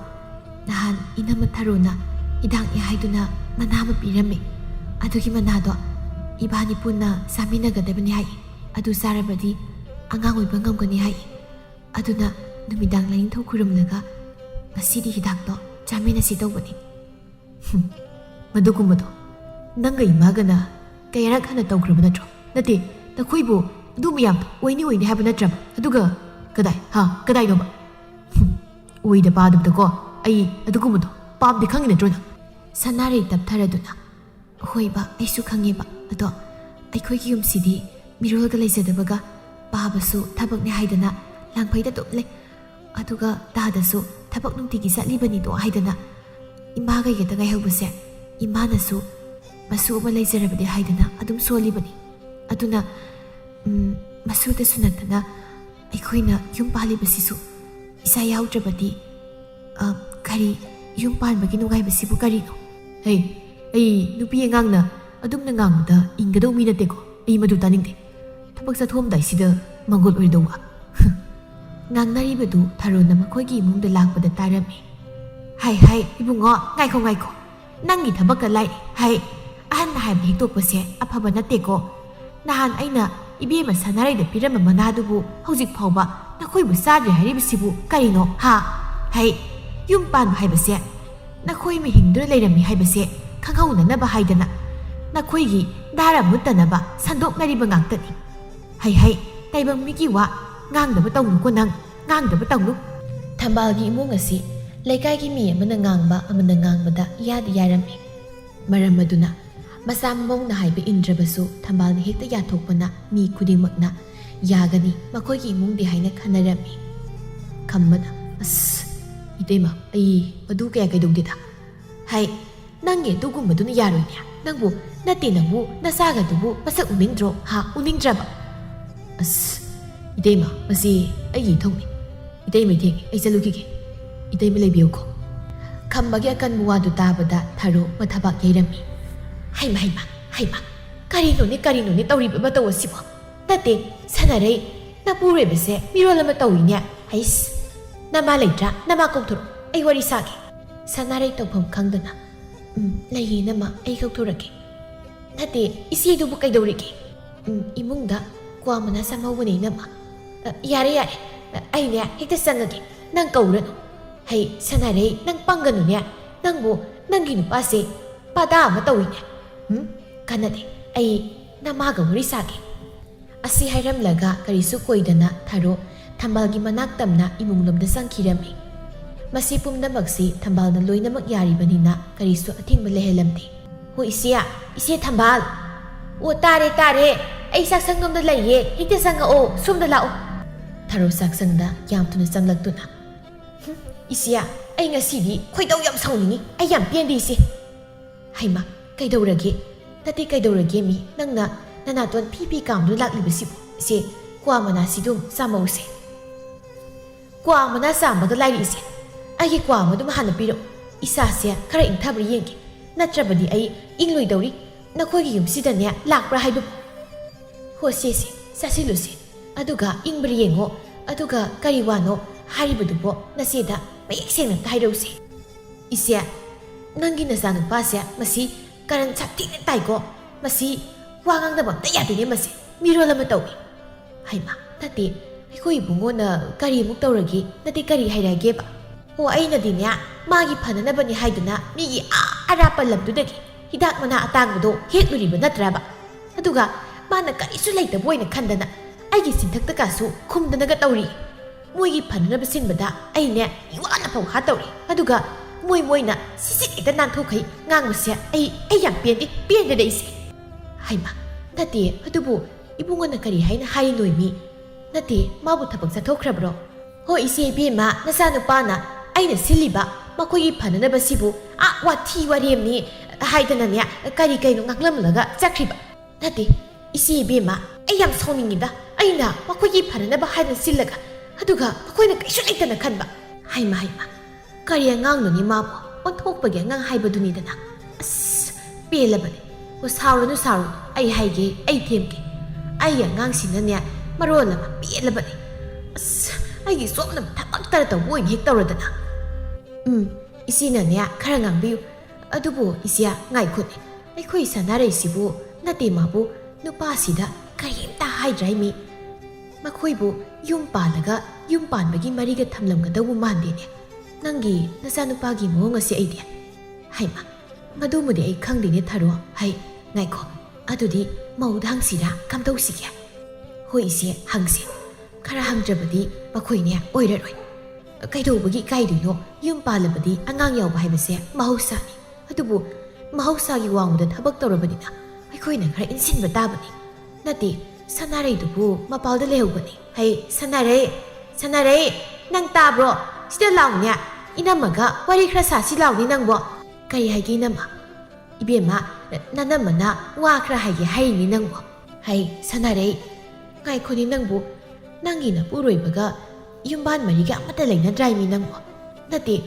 ꯅꯍꯥꯟ ꯏꯅꯝꯃ ꯊꯔꯣꯅ ꯍꯤꯗꯥꯛꯅꯤ ꯍꯥꯏꯗꯨꯅ ꯃꯅꯥ ꯑꯃ ꯄꯤꯔꯝꯃꯤ꯫ ꯑꯗꯨꯒꯤ ꯃꯅꯥꯗꯣ ꯏꯕꯥꯅꯤ ꯄꯨꯟꯅ ꯆꯥꯃꯤꯟꯅꯒꯗꯕꯅꯤ ꯍꯥꯏ꯫ ꯑꯗꯨ ꯆꯥꯔꯕꯗꯤ ꯑꯉꯥꯡ ꯑꯣꯏꯕ ꯉꯝꯒꯅꯤ ꯍꯥꯏ꯫ ꯑꯗꯨꯅ ꯅꯨꯃꯤꯗꯥꯡ ꯂꯥꯏꯅꯤꯡꯊꯧ ꯈꯨꯔꯨꯝꯂꯒ ꯉꯁꯤꯗꯤ ꯍꯤꯗꯥꯛꯇꯣ ꯆꯥꯃꯤꯟꯅꯁꯤ ꯇꯧꯕꯅꯤ꯫ ꯃꯗꯨꯒꯨꯝꯕꯗꯣ ꯅꯪꯒ ꯏꯃꯥꯒꯅ ꯀꯌꯥꯔꯛ ꯍꯟꯅ ꯇꯧꯈ꯭ꯔꯕ ꯅꯠꯇ꯭ꯔꯣ? ꯅꯠꯇꯦ ꯅꯈꯣꯏꯕꯨ ꯑꯗꯨ ꯃꯌꯥꯝꯗꯣ ꯑꯣꯏꯅꯤ ꯍꯥꯏꯕ ꯅꯠꯇ꯭ꯔꯕ? ꯑꯗꯨꯒ ꯀꯗꯥꯏꯅꯣꯕ? ꯑꯣꯏꯗ ꯄꯥꯗꯕꯗꯀꯣ ꯑꯩ ꯑꯗꯨꯒꯨꯝꯕꯗꯣ ꯄꯥꯝꯗꯦ ꯈꯪꯉꯤ ꯅꯠꯇ꯭ꯔꯣ ꯅꯪ? ꯁꯅꯥꯔꯩ ꯇꯞꯊꯔꯗꯨꯅ ꯍꯣꯏꯕ ꯑꯩꯁꯨ ꯈꯪꯉꯦꯕ꯫ ꯑꯗꯣ ꯑꯩꯈꯣꯏꯒꯤ ꯌꯨꯝꯁꯤꯗꯤ ꯃꯤꯔꯣꯜꯒ ꯂꯩꯖꯗꯕꯒ ꯄꯥꯕꯁꯨ ꯊꯕꯛꯅꯦ ꯍꯥꯏꯗꯅ ꯂꯥꯡꯐꯩꯗ ꯑꯗꯨꯝ ꯂꯩ꯫ ꯑꯗꯨꯒ ꯗꯥꯗꯁꯨ ꯊꯕꯛ ꯅꯨꯡꯇꯤꯒꯤ ꯆꯠꯂꯤꯕꯅꯤꯗꯣ ꯍꯥꯏꯗꯅ ꯏꯃꯥꯒꯩꯒꯗ ꯉꯥꯏꯍꯧꯕꯁꯦ ꯏꯃꯥꯅꯁꯨ ꯃꯁꯨ ꯑꯃ ꯂꯩꯖꯔꯕꯗꯤ ꯍꯥꯏꯗꯅ ꯑꯗꯨꯝ ꯁꯣꯜꯂꯤꯕꯅꯤ꯫ ꯑꯗꯨꯅ ꯃꯁꯨꯗꯁꯨ ꯅꯠꯇꯅ ꯑꯩꯈꯣꯏꯅ ꯌꯨꯝ ꯄꯥꯜꯂꯤꯕꯁꯤꯁꯨ ꯏꯆꯥ ꯌꯥꯎꯗ꯭ꯔꯕꯗꯤ ꯀꯔꯤ ꯌꯨꯝ ꯄꯥꯟꯕꯒꯤ ꯅꯨꯡꯉꯥꯏꯕꯁꯤꯕꯨ ꯀꯔꯤꯅꯣ? ꯑꯩ ꯅꯨꯄꯤ ꯑꯉꯥꯡꯅ ꯑꯗꯨꯝꯅ ꯉꯥꯡꯕꯗ ꯏꯟꯒꯗꯧ ꯃꯤ ꯅꯠꯇꯦꯀꯣ꯫ ꯑꯩ ꯃꯗꯨ ꯇꯥꯅꯤꯡꯗꯦ꯫ ꯊꯕꯛ ꯆꯠꯊꯣꯛꯑꯝꯗꯥꯏꯁꯤꯗ ꯃꯪꯒꯣꯜ ꯑꯣꯏꯔꯗꯧꯕ꯫ ꯉꯥꯡꯅꯔꯤꯕꯗꯨ ꯊꯔꯣꯅ ꯃꯈꯣꯏꯒꯤ ꯏꯃꯨꯡꯗ ꯂꯥꯛꯄꯗ ꯇꯥꯔꯝꯃꯤ꯫ ꯍꯥꯏ ꯏꯕꯨꯡꯉꯣ ꯉꯥꯏꯈꯣ ꯅꯪꯒꯤ ꯊꯕꯛꯀ ꯂꯥꯏꯔꯤ꯫ ꯑꯍꯟꯅ ꯍꯥꯏꯕ ꯍꯦꯛꯇꯣꯛꯄꯁꯦ ꯑꯐꯕ ꯅꯠꯇꯦꯀꯣ꯫ ꯅꯍꯥꯟ ꯑꯩꯅ ꯏꯕꯦꯝꯃ ꯁꯅꯥꯔꯩꯗ ꯄꯤꯔꯝꯕ ꯃꯅꯥꯗꯨꯕꯨ ꯍꯧꯖꯤꯛ ꯐꯥꯎꯕ ꯅꯈꯣꯏꯕꯨ ꯆꯥꯗ꯭ꯔꯦ ꯍꯥꯏꯔꯤꯕꯁꯤꯕꯨ ꯀꯔꯤꯅꯣ? ꯌꯨꯝ ꯄꯥꯟꯕ ꯍꯥꯏꯕꯁꯦ ꯅꯈꯣꯏ ꯍꯤꯡꯗꯨꯅ ꯂꯩꯔꯝꯃꯤ ꯍꯥꯏꯕꯁꯦ ꯈꯪꯍꯧꯅꯅꯕ ꯍꯥꯏꯗꯅ ꯅꯈꯣꯏꯒꯤ ꯗꯥꯔ ꯃꯨꯠꯇꯅꯕ ꯁꯟꯗꯣꯛꯅꯔꯤꯕ ꯉꯥꯛꯇꯅꯤ꯫ ꯇꯥꯏꯕꯪ ꯃꯤꯒꯤ ꯋꯥ ꯉꯥꯡꯗꯕ ꯇꯧꯅꯨꯀꯣ ꯅꯪ, ꯉꯥꯡꯗꯕ ꯇꯧꯅꯨ꯫ ꯊꯝꯕꯥꯜꯒꯤ ꯏꯃꯨꯡ ꯑꯁꯤ ꯂꯩꯀꯥꯏꯒꯤ ꯃꯤ ꯑꯃꯅ ꯉꯥꯡꯕ ꯑꯃꯅ ꯉꯥꯡꯕꯗ ꯏꯌꯥꯗ ꯌꯥꯔꯝꯃꯤ꯫ ꯃꯔꯝ ꯑꯗꯨꯅ ꯃꯆꯥ ꯃꯃꯧꯅ ꯍꯥꯏꯕ ꯏꯟꯗ꯭ꯔꯕꯁꯨ ꯊꯝꯕꯥꯜꯅ ꯍꯦꯛꯇ ꯌꯥꯊꯣꯛꯄꯅ ꯃꯤ ꯈꯨꯗꯤꯡꯃꯛꯅ ꯌꯥꯒꯅꯤ ꯃꯈꯣꯏꯒꯤ ꯏꯃꯨꯡꯗꯤ ꯍꯥꯏꯅ ꯈꯟꯅꯔꯝꯃꯤ꯫ ꯈꯝꯕꯅ ꯏꯇꯩꯃ ꯑꯩ ꯃꯗꯨ ꯀꯌꯥ ꯀꯩꯗꯧꯗꯦꯗ꯫ ꯅꯪꯒꯤ ꯑꯗꯨꯒꯨꯝꯕꯗꯨꯅ ꯌꯥꯔꯣꯏꯅꯦ꯫ ꯅꯪꯕꯨ ꯅꯆꯥꯒꯗꯨꯕꯨ ꯃꯁꯛ ꯎꯅꯤꯡꯗ꯭ꯔꯣ? ꯎꯅꯤꯡꯗ꯭ꯔꯕ? ꯏꯇꯩꯃ ꯃꯁꯤ ꯑꯩꯒꯤ ꯏꯊꯧꯅꯤ꯫ ꯏꯇꯩꯃ ꯊꯦꯡꯉꯦ ꯑꯩ ꯆꯠꯂꯨꯈꯤꯒꯦ꯫ ꯏꯇꯩꯃ ꯂꯩꯕꯤꯌꯨꯀꯣ꯫ ꯈꯝꯕꯒꯤ ꯑꯀꯟꯕ ꯋꯥꯗꯨ ꯇꯥꯕꯗ ꯊꯔꯣ ꯃꯊꯕꯥꯛ ꯌꯩꯔꯝꯃꯤ꯫ ꯍꯩꯃ ꯀꯔꯤꯅꯣꯅꯦ ꯇꯧꯔꯤꯕ ꯃꯇꯧ ꯑꯁꯤꯕꯣ? ꯅꯠꯇꯦ ꯁꯅꯥꯔꯩ ꯅꯄꯨꯔꯣꯏꯕꯁꯦ ꯃꯤꯔꯣꯜ ꯑꯃ ꯇꯧꯏꯅꯦ꯫ ꯅꯃꯥ ꯂꯩꯇ꯭ꯔꯥ? ꯅꯃꯥ ꯀꯧꯊꯣꯔꯛꯑꯣ ꯑꯩ ꯋꯥꯔꯤ ꯁꯥꯒꯦ꯫ ꯁꯅꯥꯔꯩ ꯇꯧꯐꯝ ꯈꯪꯗꯅ ꯂꯩꯌꯦ ꯅꯃꯥ ꯑꯩ ꯀꯧꯊꯣꯔꯛꯀꯦ꯫ ꯅꯠꯇꯦ ꯏꯆꯦꯗꯨꯕꯨ ꯀꯩꯗꯧꯔꯤꯒꯦ? ꯏꯃꯨꯡꯗ ꯀ꯭ꯋꯥ ꯃꯅꯥ ꯆꯥꯝꯍꯧꯕꯅꯦ ꯅꯃꯥ꯫ ꯌꯥꯔꯦ ꯑꯩꯅꯦ ꯍꯦꯛꯇ ꯆꯪꯉꯒꯦ ꯅꯪ ꯀꯧꯔꯅꯨ꯫ ꯁꯅꯥꯔꯩ ꯅꯪ ꯄꯪꯒꯅꯨꯅꯦ꯫ ꯅꯪꯕꯨ ꯅꯪꯒꯤ ꯅꯨꯄꯥꯁꯦ ꯄꯥꯗꯥ ꯑꯃ ꯇꯧꯏꯅꯦ꯫ ꯀꯥꯟꯅꯗꯦ ꯑꯩ ꯅꯃꯥꯒ ꯋꯥꯔꯤ ꯁꯥꯒꯦ꯫ ꯑꯁꯤ ꯍꯥꯏꯔꯝꯂꯒ ꯀꯔꯤꯁꯨ ꯀꯣꯏꯗꯅ ꯊꯔꯣ ꯊꯝꯕꯥꯜꯒꯤ ꯃꯅꯥꯛ ꯇꯝꯅ ꯏꯃꯨꯡꯂꯣꯝꯗ ꯆꯪꯈꯤꯔꯝꯃꯤ꯫ ꯃꯁꯤ ꯄꯨꯝꯅꯃꯛꯁꯤ ꯊꯝꯕꯥꯜꯅ ꯂꯣꯏꯅꯃꯛ ꯌꯥꯔꯤꯕꯅꯤꯅ ꯀꯔꯤꯁꯨ ꯑꯊꯤꯡꯕ ꯂꯩꯍꯜꯂꯝꯗꯦ꯫ ꯏꯆꯦ ꯊꯝꯕꯥꯜ꯫ ꯇꯥꯔꯦ ꯑꯩ ꯆꯥꯛꯁꯪꯂꯣꯝꯗ ꯂꯩꯌꯦ ꯍꯦꯛꯇ ꯆꯪꯉꯛꯑꯣ ꯁꯣꯝꯗ ꯂꯥꯛꯑꯣ꯫ ꯊꯔꯣ ꯆꯥꯛꯁꯪꯗ ꯌꯥꯝ ꯊꯨꯅ ꯆꯪꯂꯛꯇꯨꯅ ꯏꯆꯦ ꯑꯩ ꯉꯁꯤꯗꯤ ꯈꯣꯏꯗꯧ ꯌꯥꯝ ꯁꯥꯎꯅꯤꯡꯉꯤ꯫ ꯑꯩ ꯌꯥꯝ ꯄꯦꯟꯗꯦ ꯏꯆꯦ꯫ ꯍꯩꯃ ꯀꯩꯗꯧꯔꯒꯦ? ꯅꯠꯇꯦ ꯀꯩꯗꯧꯔꯒꯦ ꯃꯤ ꯅꯪꯅ ꯅꯅꯥꯇꯣꯟ ꯐꯤ ꯀꯥꯝꯗꯨꯅ ꯂꯥꯛꯂꯤꯕꯁꯤꯕꯨ? ꯏꯆꯦ ꯀ꯭ꯋꯥ ꯃꯅꯥꯁꯤꯗꯨꯝ ꯆꯥꯝꯃꯧꯁꯦ꯫ ꯀ꯭ꯋꯥ ꯃꯅꯥ ꯆꯥꯝꯕꯒ ꯂꯥꯏꯔꯤ ꯏꯆꯦ꯫ ꯑꯩꯒꯤ ꯀ꯭ꯋꯥ ꯑꯃꯗꯨꯝ ꯍꯥꯟꯅ ꯄꯤꯔꯛꯎ꯫ ꯏꯁꯥꯁꯦ ꯈꯔ ꯏꯪꯊꯕ꯭ꯔꯥ ꯌꯦꯡꯒꯦ꯫ ꯅꯠꯇ꯭ꯔꯕꯗꯤ ꯑꯩ ꯏꯪꯂꯣꯏꯗꯧꯔꯤ ꯅꯈꯣꯏꯒꯤ ꯌꯨꯝꯁꯤꯗꯅꯦ ꯂꯥꯛꯄ꯭ꯔꯥ ꯍꯥꯏꯕꯕꯨ꯫ ꯁꯦ ꯆꯥꯁꯤꯜꯂꯨꯁꯦ ꯑꯗꯨꯒ ꯏꯪꯕ꯭ꯔꯥ ꯌꯦꯡꯉꯣ꯫ ꯑꯗꯨꯒ ꯀꯔꯤ ꯋꯥꯅꯣ ꯍꯥꯏꯔꯤꯕꯗꯨꯕꯣ ꯅꯆꯦꯗ ꯃꯌꯦꯛ ꯁꯦꯡꯅ ꯑꯝꯇ ꯍꯥꯏꯔꯛꯎꯁꯦ꯫ ꯏꯆꯦ ꯅꯪꯒꯤ ꯅꯆꯥꯅꯨꯄꯥꯁꯦ ꯃꯁꯤ ꯀꯔꯟ ꯁꯥꯊꯤꯅ ꯇꯥꯏꯀꯣ꯫ ꯃꯁꯤ ꯋꯥ ꯉꯥꯡꯅꯕ ꯑꯝꯇ ꯌꯥꯗꯦꯅꯦ ꯃꯁꯤ ꯃꯤꯔꯣꯜ ꯑꯃ ꯇꯧꯏ꯫ ꯍꯩꯃ ꯅꯠꯇꯦ ꯑꯩꯈꯣꯏ ꯏꯕꯨꯡꯉꯣꯅ ꯀꯔꯤꯃꯨꯛ ꯇꯧꯔꯒꯦ? ꯅꯠꯇꯦ ꯀꯔꯤ ꯍꯥꯏꯔꯛꯑꯒꯦꯕ? ꯑꯩꯅꯗꯤꯅꯦ ꯃꯥꯒꯤ ꯐꯅꯅꯕꯅꯤ ꯍꯥꯏꯗꯨꯅ ꯃꯤꯒꯤ ꯑꯔꯥꯞꯄ ꯂꯝꯗꯨꯗꯒꯤ ꯍꯤꯗꯥꯛ ꯃꯅꯥ ꯑꯇꯥꯡꯕꯗꯣ ꯍꯦꯛꯂꯨꯔꯤꯕ ꯅꯠꯇ꯭ꯔꯕ? ꯑꯗꯨꯒ ꯃꯥꯅ ꯀꯔꯤꯁꯨ ꯂꯩꯇꯕ ꯑꯣꯏꯅ ꯈꯟꯗꯅ ꯑꯩꯒꯤ ꯆꯤꯟꯊꯛꯇꯀꯥꯁꯨ ꯈꯨꯝꯗꯅꯒ ꯇꯧꯔꯤ꯫ ꯃꯣꯏꯒꯤ ꯐꯅꯅꯕ ꯁꯤꯟꯕꯗ ꯑꯩꯅꯦ ꯏꯋꯥꯅ ꯐꯧ ꯍꯥ ꯇꯧꯔꯤ꯫ ꯑꯗꯨꯒ ꯃꯣꯏꯅ ꯁꯤꯁꯤꯠ ꯍꯦꯛꯇ ꯅꯥꯟꯊꯣꯛꯈꯩ ꯉꯥꯡꯕꯁꯦ ꯑꯩ ꯌꯥꯝ ꯄꯦꯟꯗꯦꯗ ꯏꯆꯦ꯫ ꯍꯩꯃ ꯅꯠꯇꯦ ꯑꯗꯨꯕꯨ ꯏꯕꯨꯡꯉꯣꯅ ꯀꯔꯤ ꯍꯥꯏꯅ ꯍꯥꯏꯔꯤꯅꯣꯏꯃꯤ? ꯅꯠꯇꯦ ꯃꯥꯕꯨ ꯊꯕꯛ ꯆꯠꯊꯣꯛꯈ꯭ꯔꯕ꯭ꯔꯣ? ꯏꯆꯦ ꯏꯕꯦꯝꯃ ꯅꯆꯥꯅꯨꯄꯥꯅ ꯑꯩꯅ ꯁꯤꯜꯂꯤꯕ ꯃꯈꯣꯏꯒꯤ ꯐꯅꯅꯕꯁꯤꯕꯨ ꯋꯥꯊꯤ ꯋꯥꯔꯦꯝꯅꯤ ꯍꯥꯏꯗꯅꯅꯦ ꯀꯩꯅꯣ ꯉꯥꯡꯂꯝꯂꯒ ꯆꯠꯈ꯭ꯔꯤꯕ꯫ ꯅꯠꯇꯦ ꯏꯆꯦ ꯏꯕꯦꯝꯃ ꯑꯩ ꯌꯥꯝ ꯁꯥꯎꯅꯤꯡꯉꯤꯗ꯫ ꯑꯩꯅ ꯃꯈꯣꯏꯒꯤ ꯐꯅꯅꯕ ꯍꯥꯏꯅ ꯁꯤꯜꯂꯒ ꯑꯗꯨꯒ ꯃꯈꯣꯏꯅ ꯀꯩꯁꯨ ꯂꯩꯇꯅ ꯈꯟꯕ꯫ ꯍꯩꯃ ꯀꯔꯤ ꯑꯉꯥꯡꯅꯣꯅꯤ ꯃꯥꯕꯨ ꯑꯣꯟꯊꯣꯛꯄꯒꯤ ꯑꯉꯥꯡ ꯍꯥꯏꯕꯗꯨꯅꯤꯗꯅ ꯑꯁ ꯄꯦꯜꯂꯕꯅꯤ ꯁꯥꯎꯔꯅꯨ ꯁꯥꯎꯔꯅꯨ ꯑꯩ ꯍꯥꯏꯒꯦ ꯑꯩ ꯊꯦꯝꯒꯦ ꯑꯩꯒꯤ ꯑꯉꯥꯡꯁꯤꯅꯅꯦ ꯃꯔꯣꯜ ꯑꯃ ꯄꯦꯜꯂꯕꯅꯤ ꯑꯁ ꯑꯩꯒꯤ ꯁꯣꯝꯅ ꯊꯕꯛ ꯇꯔ ꯇꯧꯕ ꯑꯣꯏꯅ ꯍꯦꯛ ꯇꯧꯔꯗꯅ ꯏꯆꯦꯅꯅꯦ ꯈꯔ ꯉꯥꯡꯕꯤꯌꯨ ꯑꯗꯨꯕꯨ ꯏꯆꯦ ꯉꯥꯏꯈꯣꯅꯦ ꯑꯩꯈꯣꯏ ꯁꯅꯥꯔꯩꯁꯤꯕꯨ ꯅꯠꯇꯦ ꯃꯥꯕꯨ ꯅꯨꯄꯥꯁꯤꯗ ꯀꯔꯤꯝꯇ ꯍꯥꯏꯗ꯭ꯔꯥ ꯃꯤ ꯃꯈꯣꯏꯕꯨ ꯌꯨꯝ ꯄꯥꯜꯂꯒ ꯌꯨꯝ ꯄꯥꯟꯕꯒꯤ ꯃꯔꯤꯒ ꯊꯝꯂꯝꯒꯗꯧꯕ ꯃꯥꯟꯗꯦꯅꯦ ꯅꯪꯒꯤ ꯅꯆꯥꯅꯨꯄꯥꯒꯤ ꯃꯑꯣꯡ ꯑꯁꯤ ꯑꯩꯗꯤ ꯍꯩꯃ ꯃꯗꯨꯃꯗꯤ ꯑꯩ ꯈꯪꯗꯦꯅꯦ ꯊꯥꯔꯣ ꯍꯩ ꯉꯥꯏꯈꯣ ꯑꯗꯨꯗꯤ ꯃꯧꯗ ꯍꯪꯁꯤꯔꯥ ꯀꯝꯗꯧꯁꯤꯒꯦ ꯍꯣꯏ ꯏꯆꯦ ꯍꯪꯁꯤ ꯈꯔ ꯍꯪꯗ꯭ꯔꯕꯗꯤ ꯃꯈꯣꯏꯅꯦ ꯑꯣꯏꯔꯔꯣꯏ ꯀꯩꯗꯧꯕꯒꯤ ꯏꯀꯥꯏꯗꯣꯏꯅꯣ ꯌꯨꯝ ꯄꯥꯜꯂꯕꯗꯤ ꯑꯉꯥꯡ ꯌꯥꯎꯕ ꯍꯥꯏꯕꯁꯦ ꯃꯍꯧꯁꯥꯅꯤ ꯑꯗꯨꯕꯨ ꯃꯍꯧꯁꯥꯒꯤ ꯋꯥꯡꯃꯗ ꯊꯕꯛ ꯇꯧꯔꯕꯅꯤꯅ ꯑꯩꯈꯣꯏꯅ ꯈꯔ ꯏꯟꯁꯤꯟꯕ ꯇꯥꯕꯅꯤ ꯅꯠꯇꯦ ꯁꯅꯥꯔꯩꯗꯨꯕꯨ ꯃꯄꯥꯜꯗ ꯂꯩꯍꯧꯕꯅꯤ ꯍꯩ ꯁꯅꯥꯔꯩ ꯅꯪ ꯇꯥꯕ꯭ꯔꯣ ꯁꯤꯗ ꯂꯥꯎꯅꯦ ꯏꯅꯝꯃꯒ ꯋꯥꯔꯤ ꯈꯔ ꯁꯥꯁꯤ ꯂꯥꯎꯅꯤ ꯅꯪꯕꯣ ꯀꯔꯤ ꯍꯥꯏꯒꯦ ꯏꯅꯝꯃ 이베마 나나마나 와크라 하게 하이니 낭보 하이 사나레이 nga이코니 낭보 낭기나 뿌로이바가 윰반 마리가 아마다 레이나 드라이미 낭보 나티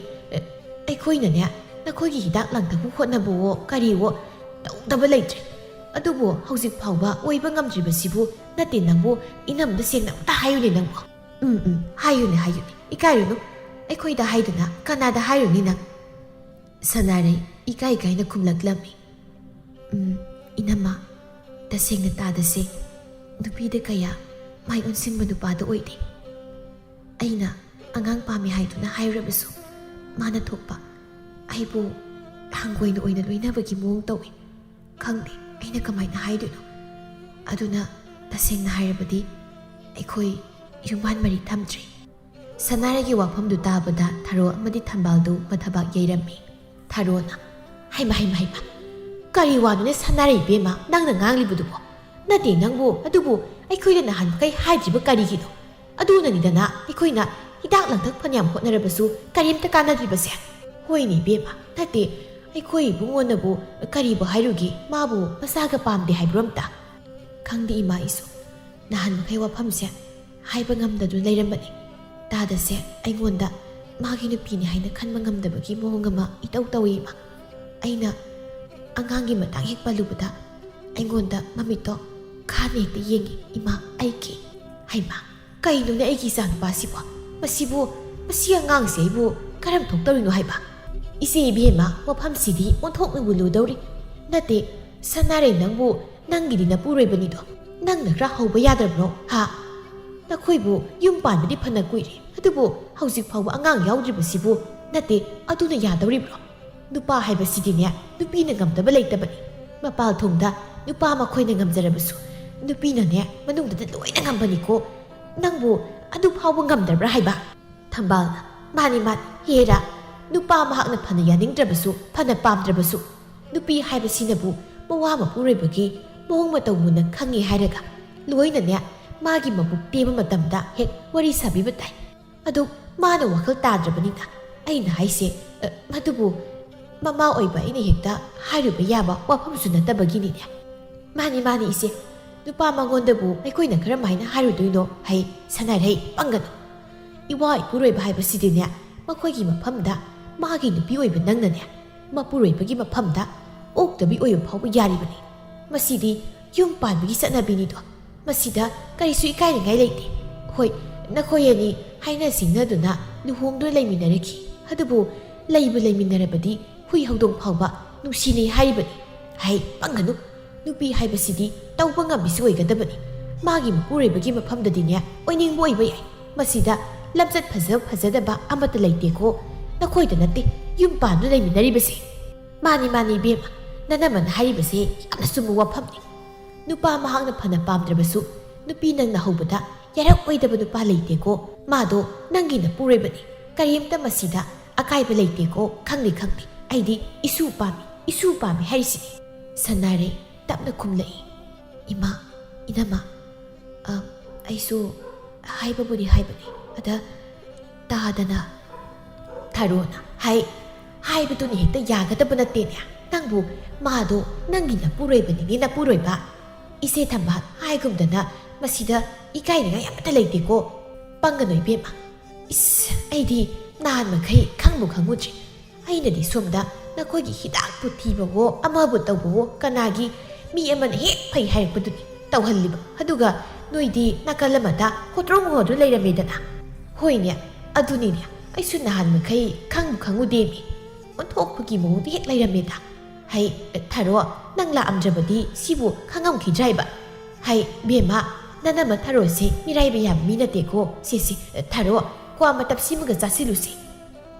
아이코이나네 나코기 히닥 랑타고 헛나보 까리wo ꯇꯧꯗꯕ ꯂꯩꯇ꯭ꯔꯦ ꯑꯗꯨꯕꯨ ꯍꯧꯖꯤꯛ ꯐꯥꯎꯕ ꯑꯣꯏꯕ ꯉꯝꯗ꯭ꯔꯤꯕꯁꯤꯕꯨ ꯅꯠꯇꯦ ꯅꯪꯕꯨ ꯏꯅꯝꯗ ꯁꯦꯡꯅ ꯑꯝꯇ ꯍꯥꯏꯌꯨꯅꯦ ꯅꯪꯕꯨ ꯍꯥꯏꯌꯨꯅꯦ ꯏꯀꯥꯏꯔꯨꯅꯨ ꯑꯩꯈꯣꯏꯗ ꯍꯥꯏꯗꯨꯅ ꯀꯅꯥꯗ ꯍꯥꯏꯔꯨꯅꯤ ꯅꯪ ꯁꯅꯥꯔꯩ ꯏꯀꯥꯏꯅ ꯈꯨꯝꯂꯛꯂꯝꯃꯤ ꯏꯅꯝꯃ ꯇꯁꯦꯡꯅ ꯇꯥꯗꯁꯦ ꯅꯨꯄꯤꯗ ꯀꯌꯥ ꯃꯥꯏ ꯑꯣꯟꯁꯤꯟꯕ ꯅꯨꯄꯥꯗ ꯑꯣꯏꯗꯦ ꯑꯩꯅ ꯑꯉꯥꯡ ꯄꯥꯝꯃꯤ ꯍꯥꯏꯗꯨꯅ ꯍꯥꯏꯔꯕꯁꯨ ꯃꯥꯅ ꯊꯣꯛꯄ ꯑꯩꯕꯨ ꯍꯪꯒꯣꯏꯅ ꯑꯣꯏꯅ ꯂꯣꯏꯅꯕꯒꯤ ꯃꯑꯣꯡ ꯇꯧꯏ ꯈꯪꯗꯦ ꯑꯩꯅ ꯀꯃꯥꯏꯅ ꯍꯥꯏꯗꯣꯏꯅꯣ ꯑꯗꯨꯅ ꯇꯁꯦꯡꯅ ꯍꯥꯏꯔꯕꯗꯤ ꯑꯩꯈꯣꯏ ꯌꯨꯝꯕꯥꯟ ꯃꯔꯤ ꯊꯝꯗ꯭ꯔꯤ ꯁꯅꯥꯔꯩꯒꯤ ꯋꯥꯐꯝꯗꯨ ꯇꯥꯕꯗ ꯊꯥꯔꯣ ꯑꯃꯗꯤ ꯊꯝꯕꯥꯜꯗꯨ ꯃꯊꯕꯥꯛ ꯌꯩꯔꯝꯃꯤ ꯊꯥꯔꯣꯅ ꯍꯩꯃ ꯀꯔꯤ ꯋꯥꯅꯣꯅꯦ ꯁꯅꯥꯔꯩ ꯏꯕꯦꯝꯃ ꯅꯪꯅ ꯉꯥꯡꯂꯤꯕꯗꯨꯕꯣ ꯅꯠꯇꯦ ꯅꯪꯕꯨ ꯑꯗꯨꯕꯨ ꯑꯩꯈꯣꯏꯅ ꯅꯍꯥꯟ ꯃꯈꯩ ꯍꯥꯏꯗ꯭ꯔꯤꯕ ꯀꯔꯤꯒꯤꯅꯣ ꯑꯗꯨꯅꯅꯤꯗꯅ ꯑꯩꯈꯣꯏꯅ ꯍꯤꯗꯥꯛ ꯂꯥꯡꯊꯛ ꯐꯅꯌꯥꯝ ꯍꯣꯠꯅꯔꯕꯁꯨ ꯀꯔꯤꯝꯇ ꯀꯥꯟꯅꯗ꯭ꯔꯤꯕꯁꯦ ꯍꯣꯏꯅꯦ ꯏꯕꯦꯝꯃ ꯅꯠꯇꯦ ꯑꯩꯈꯣꯏ ꯏꯕꯨꯡꯉꯣꯅꯕꯨ ꯀꯔꯤꯕꯨ ꯍꯥꯏꯔꯨꯒꯦ ꯃꯥꯕꯨ ꯃꯆꯥꯒ ꯄꯥꯝꯗꯦ ꯍꯥꯏꯕ꯭ꯔꯣ ꯑꯝꯇ ꯈꯪꯗꯦ ꯏꯃꯥ ꯏꯁꯨ ꯅꯍꯥꯟ ꯃꯈꯩ ꯋꯥꯐꯝꯁꯦ ꯍꯥꯏꯕ ꯉꯝꯗꯗꯨꯅ ꯂꯩꯔꯝꯕꯅꯤ ꯇꯥꯗꯁꯦ ꯑꯩꯉꯣꯟꯗ ꯃꯥꯒꯤ ꯅꯨꯄꯤꯅꯤ ꯍꯥꯏꯅ ꯈꯟꯕ ꯉꯝꯗꯕꯒꯤ ꯃꯑꯣꯡ ꯑꯃ ꯏꯇꯧ ꯇꯧꯏ ꯏꯃꯥ ꯑꯩꯅ ꯑꯉꯥꯡꯒꯤ ꯃꯇꯥꯡ ꯍꯦꯛ ꯄꯜꯂꯨꯕꯗ ꯑꯩꯉꯣꯟꯗ ꯃꯃꯤꯠꯇꯣ ꯈꯥꯅ ꯍꯦꯛꯇ ꯌꯦꯡꯉꯤ ꯏꯃꯥ ꯑꯩꯒꯤ ꯍꯩꯃꯥ ꯀꯩꯅꯣꯅꯦ ꯑꯩꯒꯤ ꯏꯆꯥꯅꯨꯄꯥꯁꯤꯕꯣ ꯃꯁꯤ ꯑꯉꯥꯡꯁꯦ ꯑꯩꯕꯨ ꯀꯔꯝ ꯊꯣꯛꯇꯧꯔꯤꯅꯣ ꯍꯥꯏꯕ ꯏꯆꯦ ꯏꯕꯦꯝꯃ ꯋꯥꯐꯝꯁꯤꯗꯤ ꯑꯣꯟꯊꯣꯛꯅꯕꯨ ꯂꯨꯗꯧꯔꯤ ꯅꯠꯇꯦ ꯁꯅꯥꯔꯩ ꯅꯪꯕꯨ ꯅꯪꯒꯤꯗꯤ ꯅꯄꯨꯔꯣꯏꯕꯅꯤꯗꯣ ꯅꯪꯅ ꯈꯔ ꯍꯧꯕ ꯌꯥꯗ꯭ꯔꯕ꯭ꯔꯣ ꯍꯥ ꯅꯈꯣꯏꯕꯨ ꯌꯨꯝ ꯄꯥꯟꯕꯗꯤ ꯐꯅ ꯀꯨꯏꯔꯦ ꯑꯗꯨꯕꯨ ꯍꯧꯖꯤꯛ ꯐꯥꯎꯕ ꯑꯉꯥꯡ ꯌꯥꯎꯗ꯭ꯔꯤꯕꯁꯤꯕꯨ ꯅꯠꯇꯦ ꯑꯗꯨꯅ ꯌꯥꯗꯧꯔꯤꯕ꯭ꯔꯣ ꯅꯨꯄꯥ ꯍꯥꯏꯕꯁꯤꯗꯤꯅꯦ ꯅꯨꯄꯤꯅ ꯉꯝꯗꯕ ꯂꯩꯇꯕꯅꯤ ꯃꯄꯥꯜ ꯊꯣꯡꯗ ꯅꯨꯄꯥ ꯃꯈꯣꯏꯅ ꯉꯝꯖꯔꯕꯁꯨ ꯅꯨꯄꯤꯅꯅꯦ ꯃꯅꯨꯡꯗ ꯂꯣꯏꯅ ꯉꯝꯕꯅꯤꯀꯣ ꯅꯪꯕꯨ ꯑꯗꯨ ꯐꯥꯎꯕ ꯉꯝꯗꯕ꯭ꯔꯥ ꯍꯥꯏꯕ ꯊꯝꯕꯥꯜꯅ ꯃꯥꯅꯤ ꯍꯦꯔꯥ ꯅꯨꯄꯥ ꯃꯍꯥꯛꯅ ꯐꯅ ꯌꯥꯅꯤꯡꯗ꯭ꯔꯕꯁꯨ ꯐꯅ ꯄꯥꯝꯗ꯭ꯔꯕꯁꯨ ꯅꯨꯄꯤ ꯍꯥꯏꯕꯁꯤꯅꯕꯨ ꯃꯋꯥ ꯃꯄꯨꯔꯣꯏꯕꯒꯤ ꯃꯑꯣꯡ ꯃꯇꯧ ꯃꯨꯟꯅ ꯈꯪꯉꯦ ꯍꯥꯏꯔꯒ ꯂꯣꯏꯅꯅꯦ ꯃꯥꯒꯤ ꯃꯕꯨꯛ ꯇꯦꯝꯕ ꯃꯇꯝꯗ ꯍꯦꯛ ꯋꯥꯔꯤ ꯁꯥꯕꯤꯕ ꯇꯥꯏ ꯑꯗꯨ ꯃꯥꯅ ꯋꯥꯈꯜ ꯇꯥꯗ꯭ꯔꯕꯅꯤꯅ ꯑꯩꯅ ꯍꯥꯏꯁꯦ ꯃꯗꯨꯕꯨ ꯃꯃꯥ ꯑꯣꯏꯕ ꯑꯩꯅ ꯍꯦꯛꯇ ꯍꯥꯏꯔꯨꯕ ꯌꯥꯕ ꯋꯥꯐꯝꯁꯨ ꯅꯠꯇꯕꯒꯤꯅꯤꯅꯦ ꯃꯥꯅꯤ ꯏꯆꯦ ꯅꯨꯄꯥ ꯃꯉꯣꯟꯗꯕꯨ ꯑꯩꯈꯣꯏꯅ ꯀꯔꯝꯍꯥꯏꯅ ꯍꯥꯏꯔꯨꯗꯣꯏꯅꯣ ꯍꯩ ꯁꯅꯥꯔꯩ ꯄꯪꯒꯅꯨ ꯏꯋꯥ ꯏꯄꯨꯔꯣꯏꯕ ꯍꯥꯏꯕꯁꯤꯗꯤꯅꯦ ꯃꯈꯣꯏꯒꯤ ꯃꯐꯝꯗ ꯃꯥꯒꯤ ꯅꯨꯄꯤ ꯑꯣꯏꯕ ꯅꯪꯅꯅꯦ ꯃꯄꯨꯔꯣꯏꯕꯒꯤ ꯃꯐꯝꯗ ꯑꯣꯛꯇꯕꯤ ꯑꯣꯏꯕ ꯐꯥꯎꯕ ꯌꯥꯔꯤꯕꯅꯤ ꯃꯁꯤꯗꯤ ꯌꯨꯝ ꯄꯥꯟꯕꯒꯤ ꯆꯠꯅꯕꯤꯅꯤꯗꯣ ꯃꯁꯤꯗ ꯀꯔꯤꯁꯨ ꯏꯀꯥꯏꯅꯤꯡꯉꯥꯏ ꯂꯩꯇꯦ ꯍꯣꯏ ꯅꯈꯣꯏ ꯑꯅꯤ ꯍꯥꯏꯅ ꯁꯤꯡꯅꯗꯨꯅ ꯂꯨꯍꯣꯡꯗꯨꯅ ꯂꯩꯃꯤꯟꯅꯔꯈꯤ ꯑꯗꯨꯕꯨ ꯂꯩꯃꯤꯟꯅꯔꯕꯗꯤ ꯍꯨꯏ ꯍꯧꯗꯣꯡ ꯐꯥꯎꯕ ꯅꯨꯡꯁꯤꯅꯩ ꯍꯥꯏꯔꯤꯕꯅꯤ ꯍꯩ ꯄꯪꯒꯅꯨ ꯅꯨꯄꯤ ꯍꯥꯏꯕꯁꯤꯗꯤ ꯇꯧꯕ ꯉꯝꯕꯤꯁꯨ ꯑꯣꯏꯒꯗꯕꯅꯤ ꯃꯥꯒꯤ ꯃꯄꯨꯔꯣꯏꯕꯒꯤ ꯃꯐꯝꯗꯗꯤꯅꯦ ꯑꯣꯏꯅꯤꯡꯕ ꯑꯣꯏꯕ ꯌꯥꯏ ꯃꯁꯤꯗ ꯂꯝꯆꯠ ꯐꯖꯗꯕ ꯑꯃꯠꯇ ꯂꯩꯇꯦꯀꯣ ꯅꯈꯣꯏꯗ ꯅꯠꯇꯦ ꯌꯨꯝ ꯄꯥꯟꯗꯨꯅ ꯂꯩꯃꯤꯟꯅꯔꯤꯕꯁꯦ ꯃꯥꯅꯤ ꯏꯕꯦꯝꯃ ꯅꯅꯝꯃꯅ ꯍꯥꯏꯔꯤꯕꯁꯦ ꯌꯥꯝꯅ ꯆꯨꯝꯕ ꯋꯥꯐꯝꯅꯤ ꯅꯨꯄꯥ ꯃꯍꯥꯛꯅ ꯐꯅ ꯄꯥꯝꯗ꯭ꯔꯕꯁꯨ ꯅꯨꯄꯤ ꯅꯪꯅ ꯍꯧꯕꯗ ꯌꯥꯔꯛꯑꯣꯏꯗꯕ ꯅꯨꯄꯥ ꯂꯩꯇꯦꯀꯣ ꯃꯥꯗꯣ ꯅꯪꯒꯤ ꯅꯄꯨꯔꯣꯏꯕꯅꯤ ꯀꯔꯤꯝꯇ ꯃꯁꯤꯗ ꯑꯀꯥꯏꯕ ꯂꯩꯇꯦꯀꯣ ꯈꯪꯗꯦ ꯑꯩꯗꯤ ꯏꯁꯨ ꯄꯥꯝꯃꯤ ꯍꯥꯏꯔꯤꯁꯤꯅꯤ ꯁꯅꯥꯔꯩ ꯇꯞꯅ ꯈꯨꯝꯂꯛꯏ ꯏꯃꯥ ꯏꯅꯝꯃ ꯑꯩꯁꯨ ꯍꯥꯏꯕꯕꯨꯗꯤ ꯍꯥꯏꯕꯅꯤ ꯑꯗ ꯇꯥꯗꯅ ꯊꯥꯔꯣꯅ ꯍꯥꯏꯕꯗꯨꯅ ꯍꯦꯛꯇ ꯌꯥꯒꯗꯕ ꯅꯠꯇꯦꯅꯦ ꯅꯪꯕꯨ ꯃꯥꯗꯣ ꯅꯪꯒꯤ ꯅꯄꯨꯔꯣꯏꯕꯅꯤꯅꯦ ꯅꯄꯨꯔꯣꯏꯕ ꯏꯆꯦ ꯊꯝꯕꯥꯜ ꯍꯥꯏꯒꯨꯝꯗꯅ ꯃꯁꯤꯗ ꯏꯀꯥꯏꯅꯤꯡꯉꯥꯏ ꯑꯃꯠꯇ ꯂꯩꯇꯦꯀꯣ ꯄꯪꯒꯅꯨ ꯏꯕꯦꯝꯃ ꯑꯩꯗꯤ ꯅꯍꯥꯟ ꯃꯈꯩ ꯈꯪꯕꯨ ꯈꯪꯉꯨꯗ꯭ꯔꯤ ꯑꯩꯅꯗꯤ ꯁꯣꯝꯗ ꯅꯈꯣꯏꯒꯤ ꯍꯤꯗꯥꯛꯄꯨ ꯊꯤꯕꯋꯣ ꯑꯃꯕꯨ ꯇꯧꯕꯋꯣ ꯀꯅꯥꯒꯤ ꯃꯤ ꯑꯃꯅ ꯍꯦꯛ ꯐꯩ ꯍꯥꯏꯔꯛꯄꯗꯨꯅꯤ ꯇꯧꯍꯜꯂꯤꯕ ꯑꯗꯨꯒ ꯅꯣꯏꯗꯤ ꯅꯥꯀꯜ ꯑꯃꯗ ꯍꯣꯇ꯭ꯔꯣꯡ ꯍꯣꯗꯨ ꯂꯩꯔꯝꯃꯦꯗꯅ ꯍꯣꯏꯅꯦ ꯑꯗꯨꯅꯤꯅꯦ ꯑꯩꯁꯨ ꯅꯍꯥꯟ ꯃꯈꯩ ꯈꯪꯕꯨ ꯈꯪꯉꯨꯗꯦꯃꯤ ꯑꯣꯟꯊꯣꯛꯄꯒꯤ ꯃꯑꯣꯡꯗ ꯍꯦꯛ ꯂꯩꯔꯝꯃꯦꯗ ꯍꯩ ꯊꯥꯔꯣ ꯅꯪ ꯂꯥꯛꯑꯝꯗ꯭ꯔꯕꯗꯤ ꯁꯤꯕꯨ ꯈꯪꯉꯝꯈꯤꯗ꯭ꯔꯥꯏꯕ ꯍꯩ ꯕꯦꯝꯃ ꯅꯅꯝꯃ ꯊꯥꯔꯣꯁꯦ ꯃꯤꯔꯥꯏꯕ ꯌꯥꯕ ꯃꯤ ꯅꯠꯇꯦꯀꯣ ꯁꯤꯁꯤ ꯊꯥꯔꯣ ꯀ꯭ꯋꯥ ꯃꯇꯞꯁꯤꯃꯒ ꯆꯥꯁꯤꯜꯂꯨꯁꯤ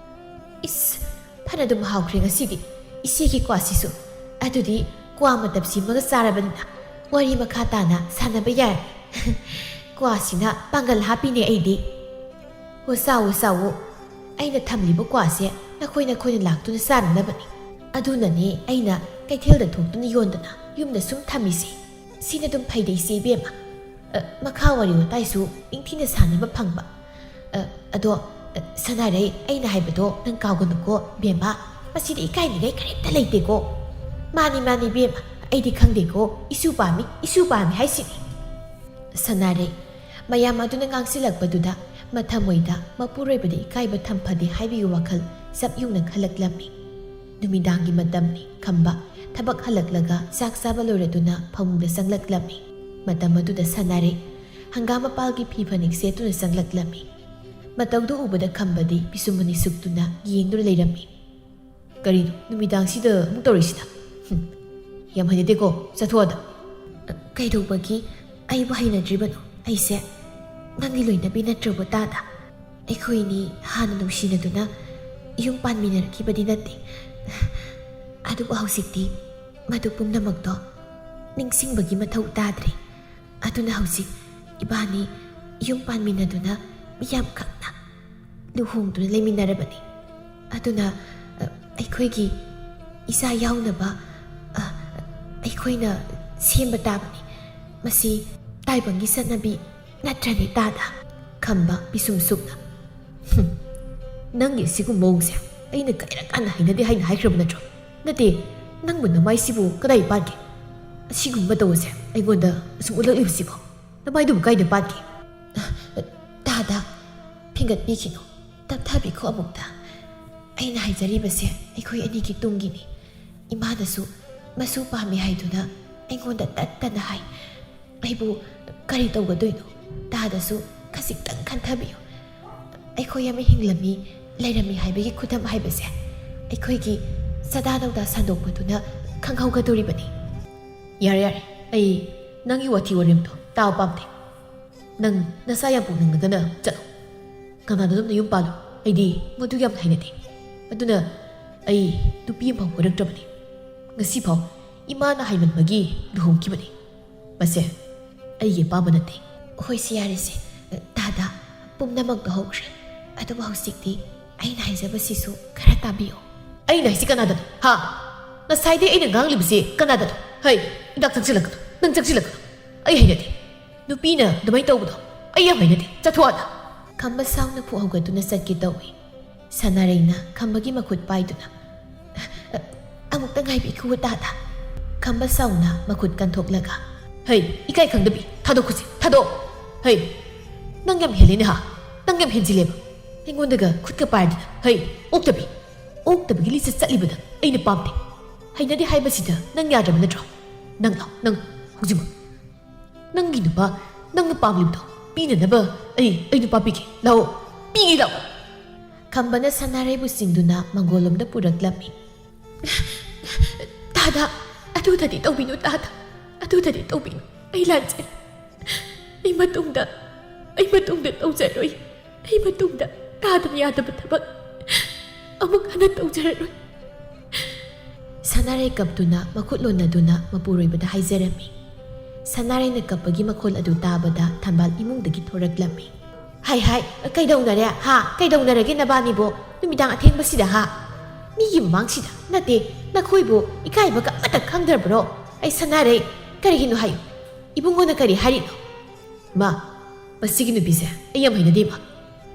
ꯏꯁ ꯐꯅ ꯑꯗꯨꯝ ꯍꯥꯎꯈ꯭ꯔꯦ ꯉꯁꯤꯗꯤ ꯏꯆꯦꯒꯤ ꯀ꯭ꯋꯥꯁꯤꯁꯨ ꯑꯗꯨꯗꯤ ꯀ꯭ꯋꯥ ꯃꯇꯞꯁꯤꯃꯒ ꯆꯥꯔꯕꯅꯤꯅ ꯋꯥꯔꯤ ꯃꯈꯥ ꯇꯥꯅ ꯁꯥꯟꯅꯕ ꯌꯥꯔꯦ ꯀ꯭ꯋꯥꯁꯤꯅ ꯄꯥꯡꯒꯜ ꯍꯥꯞꯄꯤꯅꯦ ꯑꯩꯗꯤ ꯍꯣ ꯆꯥꯎꯋꯣ ꯆꯥꯎꯋꯣ ꯑꯩꯅ ꯊꯝꯂꯤꯕ ꯀ꯭ꯋꯥꯁꯦ ꯅꯈꯣꯏꯅ ꯂꯥꯛꯇꯨꯅ ꯆꯥꯅꯅꯕꯅꯤ ꯑꯗꯨꯅꯅꯦ ꯑꯩꯅ ꯀꯩꯊꯦꯜꯗ ꯊꯣꯛꯇꯨꯅ ꯌꯣꯟꯗꯅ ꯌꯨꯝꯗ ꯁꯨꯝ ꯊꯝꯃꯤꯁꯦ ꯁꯤꯅ ꯑꯗꯨꯝ ꯐꯩꯗ ꯏꯆꯦ ꯏꯕꯦꯝꯃ ꯃꯈꯥ ꯋꯥꯔꯤ ꯋꯥꯇꯥꯏꯁꯨ ꯅꯤꯡꯊꯤꯅ ꯁꯥꯟꯅꯕ ꯐꯪꯕ ꯑꯗꯣ ꯁꯅꯥꯔꯩ ꯑꯩꯅ ꯍꯥꯏꯕꯗꯣ ꯅꯪ ꯀꯥꯎꯒꯅꯨꯀꯣ ꯕꯦꯝꯃ ꯃꯁꯤꯗ ꯏꯀꯥꯏꯅꯤꯡꯉꯥꯏ ꯀꯔꯤꯝꯇ ꯂꯩꯇꯦꯀꯣ ꯃꯥꯅꯤ ꯕꯦꯝꯃ ꯑꯩꯗꯤ ꯈꯪꯗꯦꯀꯣ ꯏꯁꯨ ꯄꯥꯝꯃꯤ ꯍꯥꯏꯁꯤꯅꯤ ꯁꯅꯥꯔꯩ ꯃꯌꯥꯝ ꯑꯗꯨꯅ ꯉꯥꯡꯁꯤꯜꯂꯛꯄꯗꯨꯗ ꯃꯊꯃꯣꯏꯗ ꯃꯄꯨꯔꯣꯏꯕꯗ ꯏꯀꯥꯏꯕ ꯊꯝꯐꯗꯦ ꯍꯥꯏꯕꯒꯤ ꯋꯥꯈꯜ ꯆꯞ ꯌꯨꯡꯅ ꯈꯜꯂꯛꯂꯝꯃꯤ ꯅꯨꯃꯤꯗꯥꯡꯒꯤ ꯃꯇꯝꯅꯤ ꯈꯝꯕ ꯊꯕꯛ ꯍꯜꯂꯛꯂꯒ ꯆꯥꯛ ꯆꯥꯕ ꯂꯣꯏꯔꯗꯨꯅ ꯐꯃꯨꯡꯗ ꯆꯪꯂꯛꯂꯝꯃꯤ ꯃꯇꯝ ꯑꯗꯨꯗ ꯁꯅꯥꯔꯩ ꯍꯪꯒꯥꯝ ꯃꯄꯥꯜꯒꯤ ꯐꯤ ꯐꯅꯦꯛ ꯁꯦꯠꯇꯨꯅ ꯆꯪꯂꯛꯂꯝꯃꯤ ꯃꯇꯧꯗꯨ ꯎꯕꯗ ꯈꯝꯕꯗꯤ ꯄꯤꯁꯨꯝ ꯁꯨꯛꯇꯨꯅ ꯌꯦꯡꯗꯨꯅ ꯂꯩꯔꯝꯃꯤ ꯀꯔꯤꯅꯣ ꯅꯨꯃꯤꯗꯥꯡꯁꯤꯗ ꯑꯃꯨꯛ ꯇꯧꯔꯤꯁꯤꯅ ꯌꯥꯝ ꯍꯩꯅꯗꯦꯀꯣ ꯆꯠꯊꯣꯛꯑꯗ ꯀꯩꯗꯧꯕꯒꯤ ꯑꯩꯕꯨ ꯍꯩꯅꯗ꯭ꯔꯤꯕꯅꯣ ꯑꯩꯁꯦ ꯅꯪꯒꯤ ꯂꯣꯏꯅꯕꯤ ꯅꯠꯇ꯭ꯔꯕ ꯇꯥꯗ ꯑꯩꯈꯣꯏꯅꯤ ꯍꯥꯟꯅ ꯅꯨꯡꯁꯤꯅꯗꯨꯅ ꯌꯨꯝ ꯄꯥꯟꯃꯤꯟꯅꯔꯛꯈꯤꯕꯗꯤ ꯅꯠꯇꯦ ꯑꯗꯨꯕꯨ ꯍꯧꯖꯤꯛꯇꯤ ꯃꯗꯨ ꯄꯨꯝꯅꯃꯛꯇꯣ ꯅꯤꯡꯁꯤꯡꯕꯒꯤ ꯃꯊꯧ ꯇꯥꯗ꯭ꯔꯦ ꯑꯗꯨꯅ ꯍꯧꯖꯤꯛ ꯏꯕꯥꯅꯤ ꯌꯨꯝ ꯄꯥꯟꯃꯤꯟꯅꯗꯨꯅ ꯃꯤꯌꯥꯝ ꯈꯛꯅ ꯂꯨꯍꯣꯡꯗꯨꯅ ꯂꯩꯃꯤꯟꯅꯔꯕꯅꯤ ꯑꯗꯨꯅ ꯑꯩꯈꯣꯏꯒꯤ ꯏꯆꯥ ꯌꯥꯎꯅꯕ ꯑꯩꯈꯣꯏꯅ ꯁꯦꯝꯕ ꯇꯥꯕꯅꯤ ꯃꯁꯤ ꯇꯥꯏꯕꯪꯒꯤ ꯆꯠꯅꯕꯤ ꯅꯠꯇ꯭ꯔꯅꯤ ꯇꯥꯗ ꯈꯝꯕ ꯄꯤꯁꯨꯝ ꯁꯨꯛꯅ ꯅꯪꯒꯤ ꯁꯤꯒꯨꯝꯕ ꯃꯑꯣꯡꯁꯦ ꯑꯩꯅ ꯀꯩꯔꯛꯀꯥꯟꯗ ꯍꯩꯅꯗꯦ ꯍꯥꯏꯅ ꯍꯥꯏꯈ꯭ꯔꯕ ꯅꯠꯇ꯭ꯔꯣ ꯅꯠꯇꯦ ꯅꯪꯕꯨ ꯅꯃꯥꯏꯁꯤꯕꯨ ꯀꯗꯥꯏ ꯄꯥꯟꯒꯦ ꯑꯁꯤꯒꯨꯝꯕ ꯇꯧꯕꯁꯦ ꯑꯩꯉꯣꯟꯗ ꯑꯁꯨꯝ ꯎꯠꯂꯛꯂꯤꯕꯁꯤꯕꯣ ꯅꯃꯥꯏꯗꯨꯕꯨ ꯀꯥꯏꯗ ꯄꯥꯟꯒꯦ ꯇꯥꯗ ꯐꯤꯡꯒꯠꯄꯤꯈꯤꯅꯣ ꯇꯞꯊꯕꯤꯈꯣ ꯑꯃꯨꯛꯇ ꯑꯩꯅ ꯍꯥꯏꯖꯔꯤꯕꯁꯦ ꯑꯩꯈꯣꯏ ꯑꯅꯤꯒꯤ ꯇꯨꯡꯒꯤꯅꯤ ꯏꯃꯥꯅꯁꯨ ꯃꯁꯨ ꯄꯥꯝꯃꯤ ꯍꯥꯏꯗꯨꯅ ꯑꯩꯉꯣꯟꯗ ꯇꯠꯇꯅ ꯍꯥꯏ ꯑꯩꯕꯨ ꯀꯔꯤ ꯇꯧꯒꯗꯣꯏꯅꯣ ꯇꯥꯗꯁꯨ ꯈꯖꯤꯛꯇꯪ ꯈꯟꯊꯕꯤꯌꯨ ꯑꯩꯈꯣꯏ ꯑꯃ ꯍꯤꯡꯂꯝꯃꯤ ꯂꯩꯔꯝꯃꯤ ꯍꯥꯏꯕꯒꯤ ꯈꯨꯗꯝ ꯍꯥꯏꯕꯁꯦ ꯑꯩꯈꯣꯏꯒꯤ ꯆꯗꯥ ꯅꯧꯗꯥ ꯁꯟꯗꯣꯛꯄꯗꯨꯅ ꯈꯪꯍꯧꯒꯗꯣꯔꯤꯕꯅꯤ ꯌꯥꯔꯦ ꯑꯩ ꯅꯪꯒꯤ ꯋꯥꯊꯤ ꯋꯥꯔꯦꯝꯗꯣ ꯇꯥꯕ ꯄꯥꯝꯗꯦ ꯅꯪ ꯅꯁꯥ ꯌꯥꯝ ꯄꯨꯛꯅꯤꯡꯉꯒꯅ ꯆꯠꯂꯣ ꯀꯅꯥꯅ ꯑꯗꯨꯝ ꯌꯨꯝ ꯄꯥꯜꯂꯣ ꯑꯩꯗꯤ ꯃꯗꯨ ꯌꯥꯝ ꯍꯩꯅꯗꯦ ꯑꯗꯨꯅ ꯑꯩ ꯅꯨꯄꯤ ꯑꯃꯐꯥꯎ ꯀꯣꯏꯔꯛꯇ꯭ꯔꯕꯅꯤ ꯉꯁꯤꯐꯥꯎ ꯏꯃꯥꯅ ꯍꯥꯏꯃꯟꯕꯒꯤ ꯂꯨꯍꯣꯡꯈꯤꯕꯅꯤ ꯃꯁꯦ ꯑꯩꯒꯤ ꯑꯄꯥꯝꯕ ꯅꯠꯇꯦ ꯍꯣꯏꯁꯤ ꯌꯥꯔꯤꯁꯦ ꯇꯥꯗ ꯄꯨꯝꯅꯃꯛꯇꯣ ꯍꯧꯈ꯭ꯔꯦ ꯑꯗꯨꯕꯨ ꯍꯧꯖꯤꯛꯇꯤ ꯑꯩꯅ ꯍꯥꯏꯖꯕꯁꯤꯁꯨ ꯈꯔ ꯇꯥꯕꯤꯌꯨ ꯑꯩꯅ ꯍꯥꯏꯁꯤ ꯀꯅꯥꯗꯅꯣ ꯍꯥ ꯉꯁꯥꯏꯗꯤ ꯑꯩꯅ ꯉꯥꯡꯂꯤꯕꯁꯤ ꯀꯅꯥꯗꯅꯣ ꯍꯩ ꯍꯤꯗꯥꯛ ꯆꯪꯁꯤꯜꯂꯛꯀꯅꯨ ꯅꯪ ꯆꯪꯁꯤꯜꯂꯛꯀꯅꯨ ꯑꯩ ꯍꯩꯅꯗꯦ ꯅꯨꯄꯤꯅ ꯑꯗꯨꯃꯥꯏꯅ ꯇꯧꯕꯗꯣ ꯑꯩ ꯌꯥꯝ ꯍꯩꯅꯗꯦ ꯆꯠꯊꯣꯛꯑꯗ ꯈꯝꯕ ꯁꯥꯎꯅ ꯐꯨ ꯍꯧꯒꯠꯇꯨꯅ ꯆꯠꯀꯦ ꯇꯧꯏ ꯁꯅꯥꯔꯩꯅ ꯈꯝꯕꯒꯤ ꯃꯈꯨꯠ ꯄꯥꯏꯗꯨꯅ ꯑꯃꯨꯛꯇ ꯉꯥꯏꯕꯤꯈꯨꯋꯣ ꯇꯥꯗ ꯈꯝꯕ ꯁꯥꯎꯅ ꯃꯈꯨꯠ ꯀꯟꯊꯣꯛꯂꯒ ꯍꯩ ꯏꯀꯥꯏ ꯈꯪꯗꯕꯤ ꯊꯥꯗꯣꯛꯈꯨꯁꯤ ꯊꯥꯗꯣꯛ ꯍꯩ ꯅꯪ ꯌꯥꯝ ꯍꯦꯜꯂꯦꯅꯦ ꯍꯥ ꯅꯪ ꯌꯥꯝ ꯍꯦꯟꯖꯤꯜꯂꯦꯕ ꯑꯩꯉꯣꯟꯗꯒ ꯈꯨꯠꯀ ꯄꯥꯏꯔꯗꯅ ꯍꯩ ꯑꯣꯛꯇꯕꯒꯤ ꯂꯤꯆꯠ ꯆꯠꯂꯤꯕꯗ ꯑꯩꯅ ꯄꯥꯝꯗꯦ ꯍꯩꯅꯗꯦ ꯍꯥꯏꯕꯁꯤꯗ ꯅꯪ ꯌꯥꯗ꯭ꯔꯕ ꯅꯠꯇ꯭ꯔꯣ ꯅꯪ ꯂꯥꯎ ꯅꯪ ꯍꯧꯖꯤꯛꯃꯛ ꯅꯪꯒꯤ ꯅꯨꯄꯥ ꯅꯪꯅ ꯄꯥꯝꯂꯤꯕꯗꯣ ꯄꯤꯅꯅꯕ ꯑꯩ ꯅꯨꯄꯥ ꯄꯤꯒꯦ ꯂꯥꯛꯑꯣ ꯄꯤꯒꯦ ꯂꯥꯛꯑꯣ ꯈꯝꯕꯅ ꯁꯅꯥꯔꯩꯕꯨ ꯆꯤꯡꯗꯨꯅ ꯃꯪꯒꯣꯜꯂꯣꯝꯗ ꯄꯨꯔꯛꯂꯝꯃꯤ ꯇꯥꯗ ꯑꯗꯨꯗꯗꯤ ꯇꯧꯕꯤꯅꯨ ꯇꯥꯗ ꯑꯗꯨꯗꯗꯤ ꯇꯧꯕꯤꯅꯨ ꯑꯩ ꯂꯥꯟꯖꯔꯦ ꯑꯩ ꯃꯇꯨꯡꯗ ꯇꯧꯖꯔꯣꯏ ꯑꯩ ꯃꯇꯨꯡꯗ ꯇꯥꯗꯅ ꯌꯥꯗꯕ ꯊꯕꯛ ꯑꯃꯨꯛ ꯍꯟꯅ ꯇꯧꯖꯔꯔꯣꯏ ꯁꯅꯥꯔꯩ ꯀꯞꯇꯨꯅ ꯃꯈꯨꯠ ꯂꯣꯟꯅꯗꯨꯅ ꯃꯄꯨꯔꯣꯏꯕꯗ ꯍꯥꯏꯖꯔꯝꯃꯤ ꯁꯅꯥꯔꯩꯅ ꯀꯞꯄꯒꯤ ꯃꯈꯣꯜ ꯑꯗꯨ ꯇꯥꯕꯗ ꯊꯝꯕꯥꯜ ꯏꯃꯨꯡꯗꯒꯤ ꯊꯣꯔꯛꯂꯝꯃꯤ ꯍꯥꯏ ꯀꯩꯗꯧꯅꯔꯦ ꯍꯥ ꯀꯩꯗꯧꯅꯔꯒꯦ ꯅꯕꯥꯅꯤꯕꯣ ꯅꯨꯃꯤꯗꯥꯡ ꯑꯊꯦꯡꯕꯁꯤꯗ ꯍꯥ ꯃꯤꯒꯤ ꯃꯃꯥꯡꯁꯤꯗ ꯅꯠꯇꯦ ꯅꯈꯣꯏꯕꯨ ꯏꯀꯥꯏꯕꯒ ꯑꯃꯠꯇ ꯈꯪꯗ꯭ꯔꯕ꯭ꯔꯣ ꯑꯩ ꯁꯅꯥꯔꯩ ꯀꯔꯤꯒꯤꯅꯣ ꯍꯥꯏꯌꯨ ꯏꯕꯨꯡꯉꯣꯅ ꯀꯔꯤ ꯍꯥꯏꯔꯤꯅꯣ ꯃꯥ ꯃꯁꯤꯒꯤ ꯅꯨꯄꯤꯁꯦ ꯑꯩ ꯌꯥꯝ ꯍꯩꯅꯗꯦ ꯃꯥ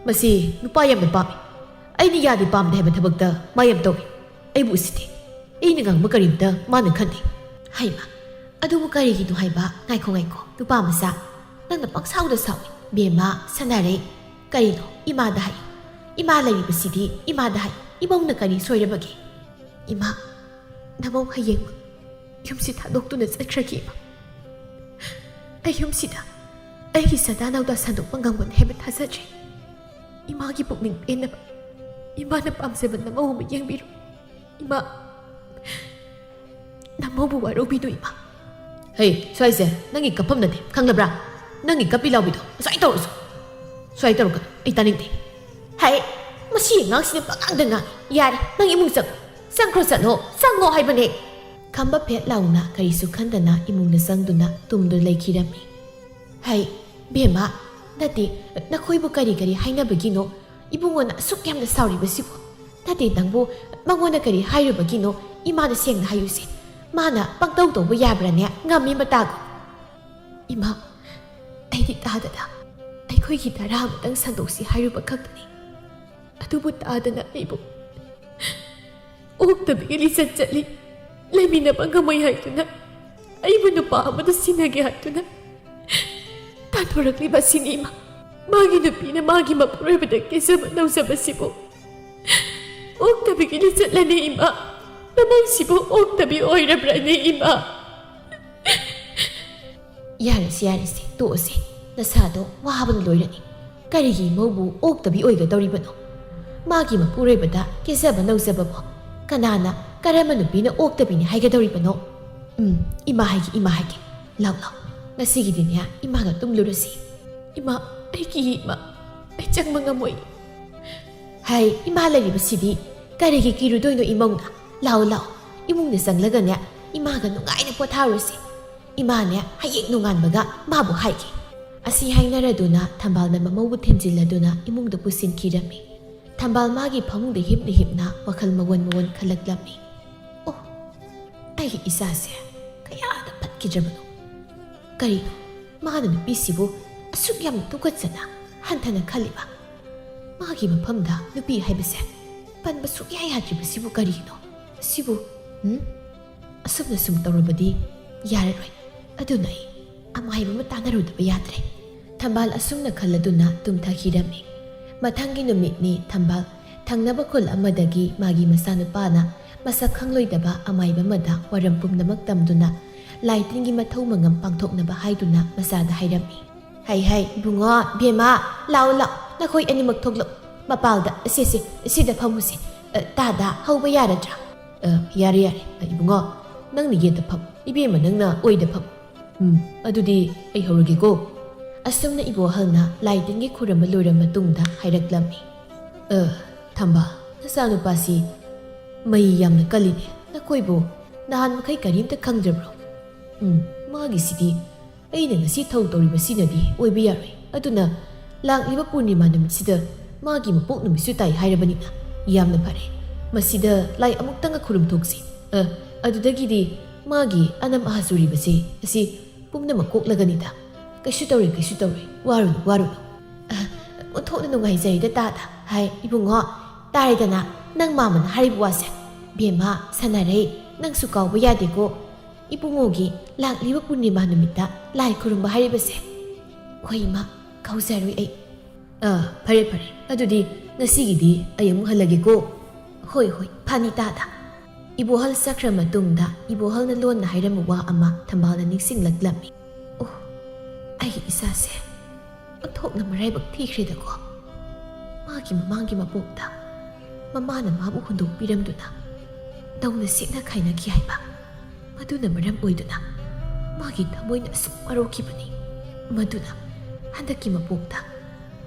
ꯃꯁꯤ ꯅꯨꯄꯥ ꯌꯥꯝꯅ ꯄꯥꯝꯃꯤ ꯑꯩꯅ ꯌꯥꯗꯦ ꯄꯥꯝꯗꯦ ꯍꯥꯏꯕ ꯊꯕꯛꯇ ꯃꯥ ꯌꯥꯝ ꯇꯧꯏ ꯑꯩꯕꯨ ꯎꯁꯤꯠꯇꯦ ꯑꯩꯅ ꯉꯥꯡꯕ ꯀꯔꯤꯝꯇ ꯃꯥꯅ ꯈꯟꯗꯦ ꯍꯩꯃ ꯑꯗꯨꯕꯨ ꯀꯔꯤꯒꯤꯅꯣ ꯍꯥꯏꯕ ꯉꯥꯏꯈꯣ ꯅꯨꯄꯥ ꯃꯆꯥ ꯅꯪꯅ ꯄꯪꯁꯥꯎꯗ ꯁꯥꯎꯏ ꯕꯦꯝꯃ ꯁꯅꯥꯔꯩ ꯀꯔꯤꯅꯣ ꯏꯃꯥꯗ ꯍꯥꯏꯌꯨ इमा लेरिबसिदी इमादा हाय इमौना करी सोइरबगे इमा नमौ हयें युमसि थादोक्तुना चख्रखिबा अयुमसिदा अगी सदानाउदा संदोक्पा ngangban heba thasajre इमा की पुकनिंग पेनबा इमा न पामसेबा नमौ येंबिरु इमा नमौ बुवारोबिदु इमा हे स्वाइसे नंगी कपम नदे खंगलब्रा नंगी कपि लाउबिदो स्वाइ तौरसु स्वाइ तौरक आई तानिंगदे हाय मसी ngang pakangnga yare nang imung sangkro sano sango haibane khamba phet launa kari su khandana imungna sangduna tumdu lekhirami hai bema nati nakhoi bu kari haina bagino ibungona sukyam na sauri basibo nati nangbu mangona kari hairu bagino ima na seng na hayuse mana pangtau to bu yabrane ngami matago ima ai di ta da ai khoi ki tara tang sandoksi hairu bakakni अदुबु तादना आइबु ओक्तबिगली सच्चली लेमिना पंगमय हाइतुना आइबु नुपा अमद सिनगे हाइतुना ताथोरकली बसिनीमा मागी नुपीना मागी मपुरबद केसब नौसबसिबु ओक्तबिगली सच्लने इमा नमंसिबु ओक्तबि ओइरब्रने इमा यारसे तोसे नसादो वाबन लोइरनी करिगी मौबु ओक्तबि ओइगदौरिबनो मागी मपुरेबदा केसब नौसबबो कनाना करम नुपीना ओक्तबिनी हाइगदौरिबनो इमा हाइगे लाउ ngasigidinya imaga tumlurasi ima aiki ima ai changmangamoi hai ima laribasidi karigi kirudoino imongna lau imungna sanglaganya imaga nungaina potharusi imane hayek nunganbaga mabu haiki asi hainaraduna thambalna mamaubu themjilladuna imungda pusin kirami thambal magi phamungda hipna wakhal mawan khalaklami oh ai isase kaya da patkijabano करी माना नुपीसिबु असुक याम तुगत्सना हंथना खलिबा मागी मफमदा नुपी हाइबसे पनबा सुक्या याद्रिबसिबु करीनो सिबु असुबना सुम तौरबदी याररोय अदुनाई अमाइबा मतानरुदबा याद्रे थंबाल असुमना खलदुना तुमथाखिरमी मथंगी नुमितनी थंबाल थंगनबा खुल अमदगी मागी मसानुपाना मसक खंगलोइदबा अमाइबा मदा वरम पुमनमक तमदुना लाइटिंगी मथौ मंगम पांथोकनबा हाइदुना मसादा हाइरमी हाइ बुंगो बेमा लाउ नखोय अनिमक थोकलो मपालदा सिदा फमुसे तादा हौबा यारद्रा यारे बुंगो नंगनि येदा फम इबेमा नंगना ओइदा फम अदुदी ai हौरगे को असुमना इबो हलना लाइटिंगी खुरम लोरम मतुंगदा हाइरक्लमी थंबा नसानु पासी मई यामना कलिने नखोयबो नान मखै करीमता खंगजब्रो मागी सिदी अइना ngasi thau toriba sinadi oiba yaroi aduna lakliba purnima numitida magi mapok numisu tai hairabani yamna phare masida lai amuktanga khurum thoksi adudagidi magi anam ahasuri base asi pumna makok laganida kaishu tawri waru othona nungai jaida tada hai ibungo taidana nang maman haribu wase bema sanare nang sukau ba yade ko इपुंगोगी लाकलिबा Purnima नुमिता लाई खुरुंबा हारिबसे खोइमा काउजारुई आई फरे अदुदी ngasiगidi ayam halage ko hoi phani tada ibohal sakra matungda ibohal na lon na hairam wa ama thambal na ningsing laglami oh ai isa se othok na marai bak thikhre da ko mangi mapokta mama na mabu hunduk piramduna dawna sikna khaina ki haiba maduna maram oiduna magi thamoina sumarokibani maduna handaki mapokta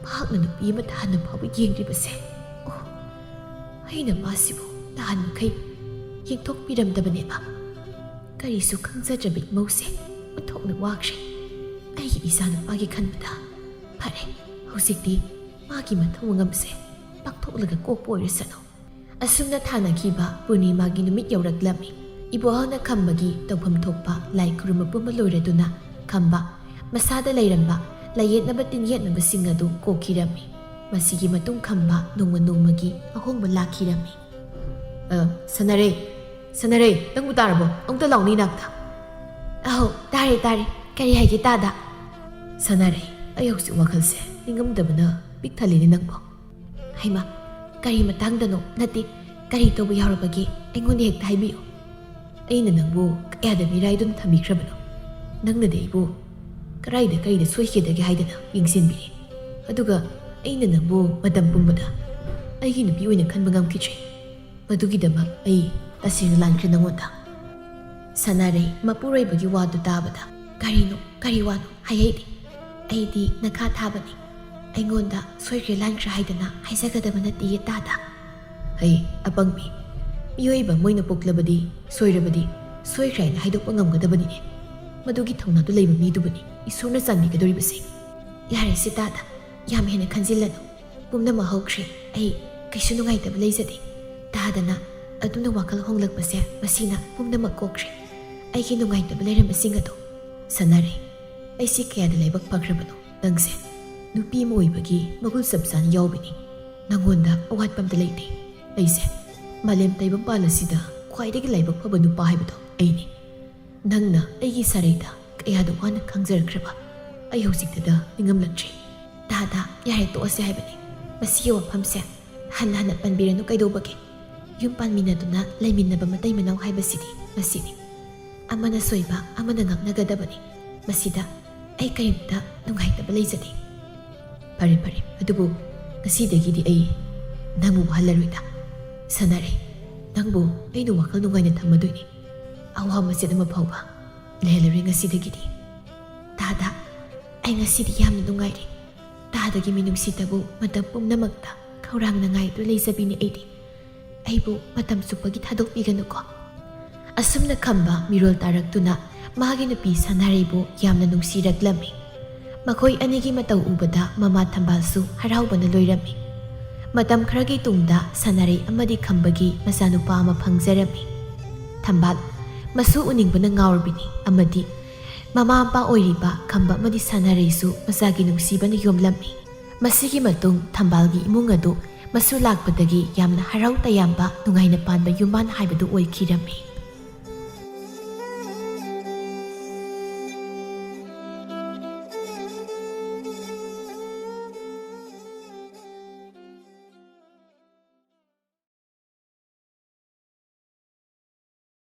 mahakna nupi ama dahana phabu yengribase oh aina masibu dahan kai yengthok piramdabaneba karisu khangjajabi mause uthokna wakre ai isana magi khanbada phare hausikti magi mathau ngamse pakthoklaga kokpoiresano asumna thana khiba purnima gi numit yauraklami ibohana khambagi tawpham thokpa lai khuruma puma loiraduna khamba masada lairamba layetnaba tinyetnaba singadu kokhirami masigi matung khamba nongmagi ahongba lakhirami sanare nangbu tarabo ongta launi nakta aho tare kari haige tada sanare ayoksu wakhalse ningamdabana pikthali ni nangbo haima ꯀꯔꯤ ꯃꯇꯥꯡꯗꯅꯣ ꯅꯠꯇꯦ ꯀꯔꯤ ꯇꯧꯕ ꯌꯥꯎꯔꯕꯒꯦ ꯑꯩꯉꯣꯟꯗ ꯍꯦꯛꯇ ꯍꯥꯏꯕꯤꯌꯨ ꯑꯩꯅ ꯅꯪꯕꯨ ꯀꯌꯥꯗ ꯃꯤꯔꯥꯏꯗꯨꯅ ꯊꯝꯕꯤꯈ꯭ꯔꯕꯅꯣ ꯅꯪꯅꯗꯤ ꯑꯩꯕꯨ ꯀꯔꯤꯗ ꯁꯣꯏꯈꯤꯗꯒꯦ ꯍꯥꯏꯗꯅ ꯌꯦꯡꯁꯤꯟꯕꯤꯔꯤ ꯑꯗꯨꯒ ꯑꯩꯅ ꯅꯪꯕු ꯃꯇꯝ ꯄꯨꯝꯕꯗ ꯑꯩꯒꯤ ꯅꯨꯄꯤ ꯑꯣꯏꯅ ꯈꯟꯕ ꯉꯝꯈꯤꯗ꯭ꯔꯦ ꯃꯗꯨꯒꯤꯗꯃꯛ ꯑꯩ ꯇꯁꯦꯡꯅ ꯂꯥꯟꯈ꯭ꯔꯦ ꯅꯪꯉꯣꯟꯗ ꯁꯅꯥꯔꯩ ꯃꯄꯨꯔꯣꯏꯕꯒꯤ ꯋꯥꯗꯨ ꯇꯥꯕꯗ ꯀꯔꯤꯅꯣ ꯀꯔꯤ ꯋꯥꯅꯣ ꯍꯥꯏꯍꯩꯗꯦ ꯑꯩꯗꯤ ꯅꯈꯥ ꯊꯥꯕꯅꯤ ꯑꯩꯉꯣꯟꯗ ꯁꯣꯏꯈ꯭ꯔꯦ ꯂꯥꯟꯈ꯭ꯔꯦ ꯍꯥꯏꯗꯅ ꯍꯥꯏꯖꯒꯗꯕ ꯅꯠꯇꯦꯌꯦ ꯇꯥꯗ ꯍꯩ ꯑꯄꯪꯕꯤ ꯃꯤꯑꯣꯏꯕ ꯃꯣꯏꯅ ꯄꯣꯛꯂꯕꯗꯤ ꯁꯣꯏꯔꯕꯗꯤ ꯁꯣꯏꯈ꯭ꯔꯦ ꯍꯥꯏꯅ ꯍꯥꯏꯗꯣꯛꯄ ꯉꯝꯒꯗꯕꯅꯤꯅꯦ ꯃꯗꯨꯒꯤ ꯊꯧꯅꯥꯗꯨ ꯂꯩꯕ ꯃꯤꯗꯨꯕꯨꯅꯤ ꯏꯁꯣꯔꯅ ꯆꯥꯟꯕꯤꯒꯗꯧꯔꯤꯕꯁꯦ ꯌꯥꯔꯦ ꯇꯥꯗ ꯌꯥꯝ ꯍꯦꯟꯅ ꯈꯟꯖꯤꯜꯂꯅꯨ ꯄꯨꯝꯅꯃꯛ ꯍꯧꯈ꯭ꯔꯦ ꯑꯩ ꯀꯩꯁꯨ ꯅꯨꯡꯉꯥꯏꯇꯕ ꯂꯩꯖꯗꯦ ꯇꯥꯗꯅ ꯑꯗꯨꯅ ꯋꯥꯈꯜ ꯍꯣꯡꯂꯛꯄꯁꯦ ꯃꯁꯤꯅ ꯄꯨꯝꯅꯃꯛ ꯀꯣꯛꯈ꯭ꯔꯦ ꯑꯩꯒꯤ ꯅꯨꯡꯉꯥꯏꯇꯕ ꯂꯩꯔꯝꯕꯁꯤꯡ ꯑꯗꯣ ꯁꯥꯟꯅꯔꯦ ꯑꯩꯁꯤ ꯀꯌꯥꯗ ꯂꯥꯏꯕꯛ ꯐꯈ꯭ꯔꯕꯅꯣ ꯅꯪꯁꯦ ꯅꯨꯄꯤ ꯑꯃ ꯑꯣꯏꯕꯒꯤ ꯃꯒꯨꯟ ꯆꯞ ꯆꯥꯅ ꯌꯥꯎꯕꯅꯤ ꯅꯪꯉꯣꯟꯗ ꯑꯋꯥꯠꯄ ꯑꯝꯇ ꯂꯩꯇꯦ ꯑꯩꯁꯦ ꯃꯥꯂꯦꯝ ꯇꯥꯏꯕꯪꯄꯥꯟ ꯑꯁꯤꯗ ꯈ꯭ꯋꯥꯏꯗꯒꯤ ꯂꯥꯏꯕꯛ ꯐꯕ ꯅꯨꯄꯥ ꯍꯥꯏꯕꯗꯣ ꯑꯩꯅꯤ ꯅꯪꯅ ꯑꯩꯒꯤ ꯁꯥꯔꯩꯗ ꯀꯌꯥꯗ ꯋꯥꯅ ꯈꯪꯖꯔꯛꯈ꯭ꯔꯕ ꯑꯩ ꯍꯧꯖꯤꯛꯇꯗ ꯅꯤꯡꯉꯝꯂꯛꯇ꯭ꯔꯤ ꯇꯥꯗ ꯌꯥꯔꯦ ꯇꯣꯛꯑꯁꯦ ꯍꯥꯏꯕꯅꯤ ꯃꯁꯤꯒꯤ ꯋꯥꯐꯝꯁꯦ ꯍꯟꯅ ꯄꯟꯕꯤꯔꯅꯨ ꯀꯩꯗꯧꯕꯒꯦ ꯌꯨꯝ ꯄꯥꯟꯃꯤꯟꯅꯗꯨꯅ ꯂꯩꯃꯤꯟꯅꯕ ꯃꯇꯩ ꯃꯅꯥꯎ ꯍꯥꯏꯕꯁꯤꯗꯤ ꯃꯁꯤꯅꯤ ꯑꯃꯅ ꯁꯣꯏꯕ ꯑꯃꯅ ꯉꯥꯛꯅꯒꯗꯕꯅꯤ ꯃꯁꯤꯗ ꯑꯩ ꯀꯔꯤꯝꯇ ꯅꯨꯡꯉꯥꯏꯇꯕ ꯂꯩꯖꯗꯦ ꯐꯔꯦ ꯑꯗꯨꯕꯨ ꯉꯁꯤꯗꯒꯤꯗꯤ ꯑꯩ ꯅꯪꯕꯨ ꯋꯥꯍꯜꯂꯔꯣꯏꯗ ꯁꯥꯟꯅꯔꯦ ꯅꯪꯕꯨ ꯑꯩꯅ ꯋꯥꯈꯜ ꯅꯨꯡꯉꯥꯏꯅ ꯊꯝꯃꯗꯣꯏꯅꯤ ꯑꯋꯥ ꯃꯆꯦꯠ ꯑꯃ ꯐꯥꯎꯕ ꯂꯩꯍꯜꯂꯔꯣꯏ ꯉꯁꯤꯗꯒꯤꯗꯤ ꯇꯥꯗ ꯑꯩ ꯉꯁꯤꯗꯤ ꯌꯥꯝꯅ ꯅꯨꯡꯉꯥꯏꯔꯦ ꯇꯥꯗꯒꯤ ꯃꯤꯅꯨꯡꯁꯤꯇꯕꯨ ꯃꯇꯝ ꯄꯨꯝꯅꯃꯛꯇ ꯈꯧꯔꯥꯡꯅ ꯉꯥꯏꯗꯨꯅ ꯂꯩꯖꯕꯤꯅꯤ ꯑꯩꯕꯨ ꯃꯇꯝ ꯆꯨꯞꯄꯒꯤ ꯊꯥꯗꯣꯛꯄꯤꯒꯅꯨꯀꯣ ꯑꯁꯨꯝꯅ ꯈꯝꯕ ꯃꯤꯔꯣꯜ ꯇꯥꯔꯛꯇꯨꯅ ꯃꯥꯒꯤ ꯅꯨꯄꯤ ꯁꯥꯟꯅꯔꯩꯕꯨ ꯌꯥꯝꯅ ꯅꯨꯡꯁꯤꯔꯛꯂꯝꯃꯤ ꯃꯈꯣꯏ ꯑꯅꯤꯒꯤ ꯃꯇꯧ ꯎꯕꯗ ꯃꯃꯥ ꯊꯝꯕꯥꯜꯁꯨ ꯍꯔꯥꯎꯕꯅ ꯂꯣꯏꯔꯝꯃꯤ ꯃꯇꯝ ꯈꯔꯒꯤ ꯇꯨꯡꯗ ꯁꯥꯟꯅꯔꯩ ꯑꯃꯗꯤ ꯈꯝꯕꯒꯤ ꯃꯆꯥꯅꯨꯄꯥ ꯑꯃ ꯐꯪꯖꯔꯝꯃꯤ ꯊꯝꯕꯥꯜ ꯃꯁꯨ ꯎꯅꯤꯡꯕꯅ ꯉꯥꯎꯔꯕꯤꯅꯤ ꯑꯃꯗꯤ ꯃꯃꯥ ꯃꯄꯥ ꯑꯣꯏꯔꯤꯕ ꯈꯝꯕ ꯑꯃꯗꯤ ꯁꯥꯟꯅꯔꯩꯁꯨ ꯃꯆꯥꯒꯤ ꯅꯨꯡꯁꯤꯕꯅ ꯌꯣꯝꯂꯝꯃꯤ ꯃꯁꯤꯒꯤ ꯃꯇꯨꯡ ꯊꯝꯕꯥꯜꯒꯤ ꯏꯃꯨꯡ ꯑꯗꯨ ꯃꯁꯨ ꯂꯥꯛꯄꯗꯒꯤ ꯌꯥꯝꯅ ꯍꯔꯥꯎ ꯇꯌꯥꯝꯕ ꯅꯨꯡꯉꯥꯏꯅ ꯄꯥꯟꯕ ꯌꯨꯝꯕꯥꯟ ꯍꯥꯏꯕꯗꯨ ꯑꯣꯏꯈꯤꯔꯝꯃꯤ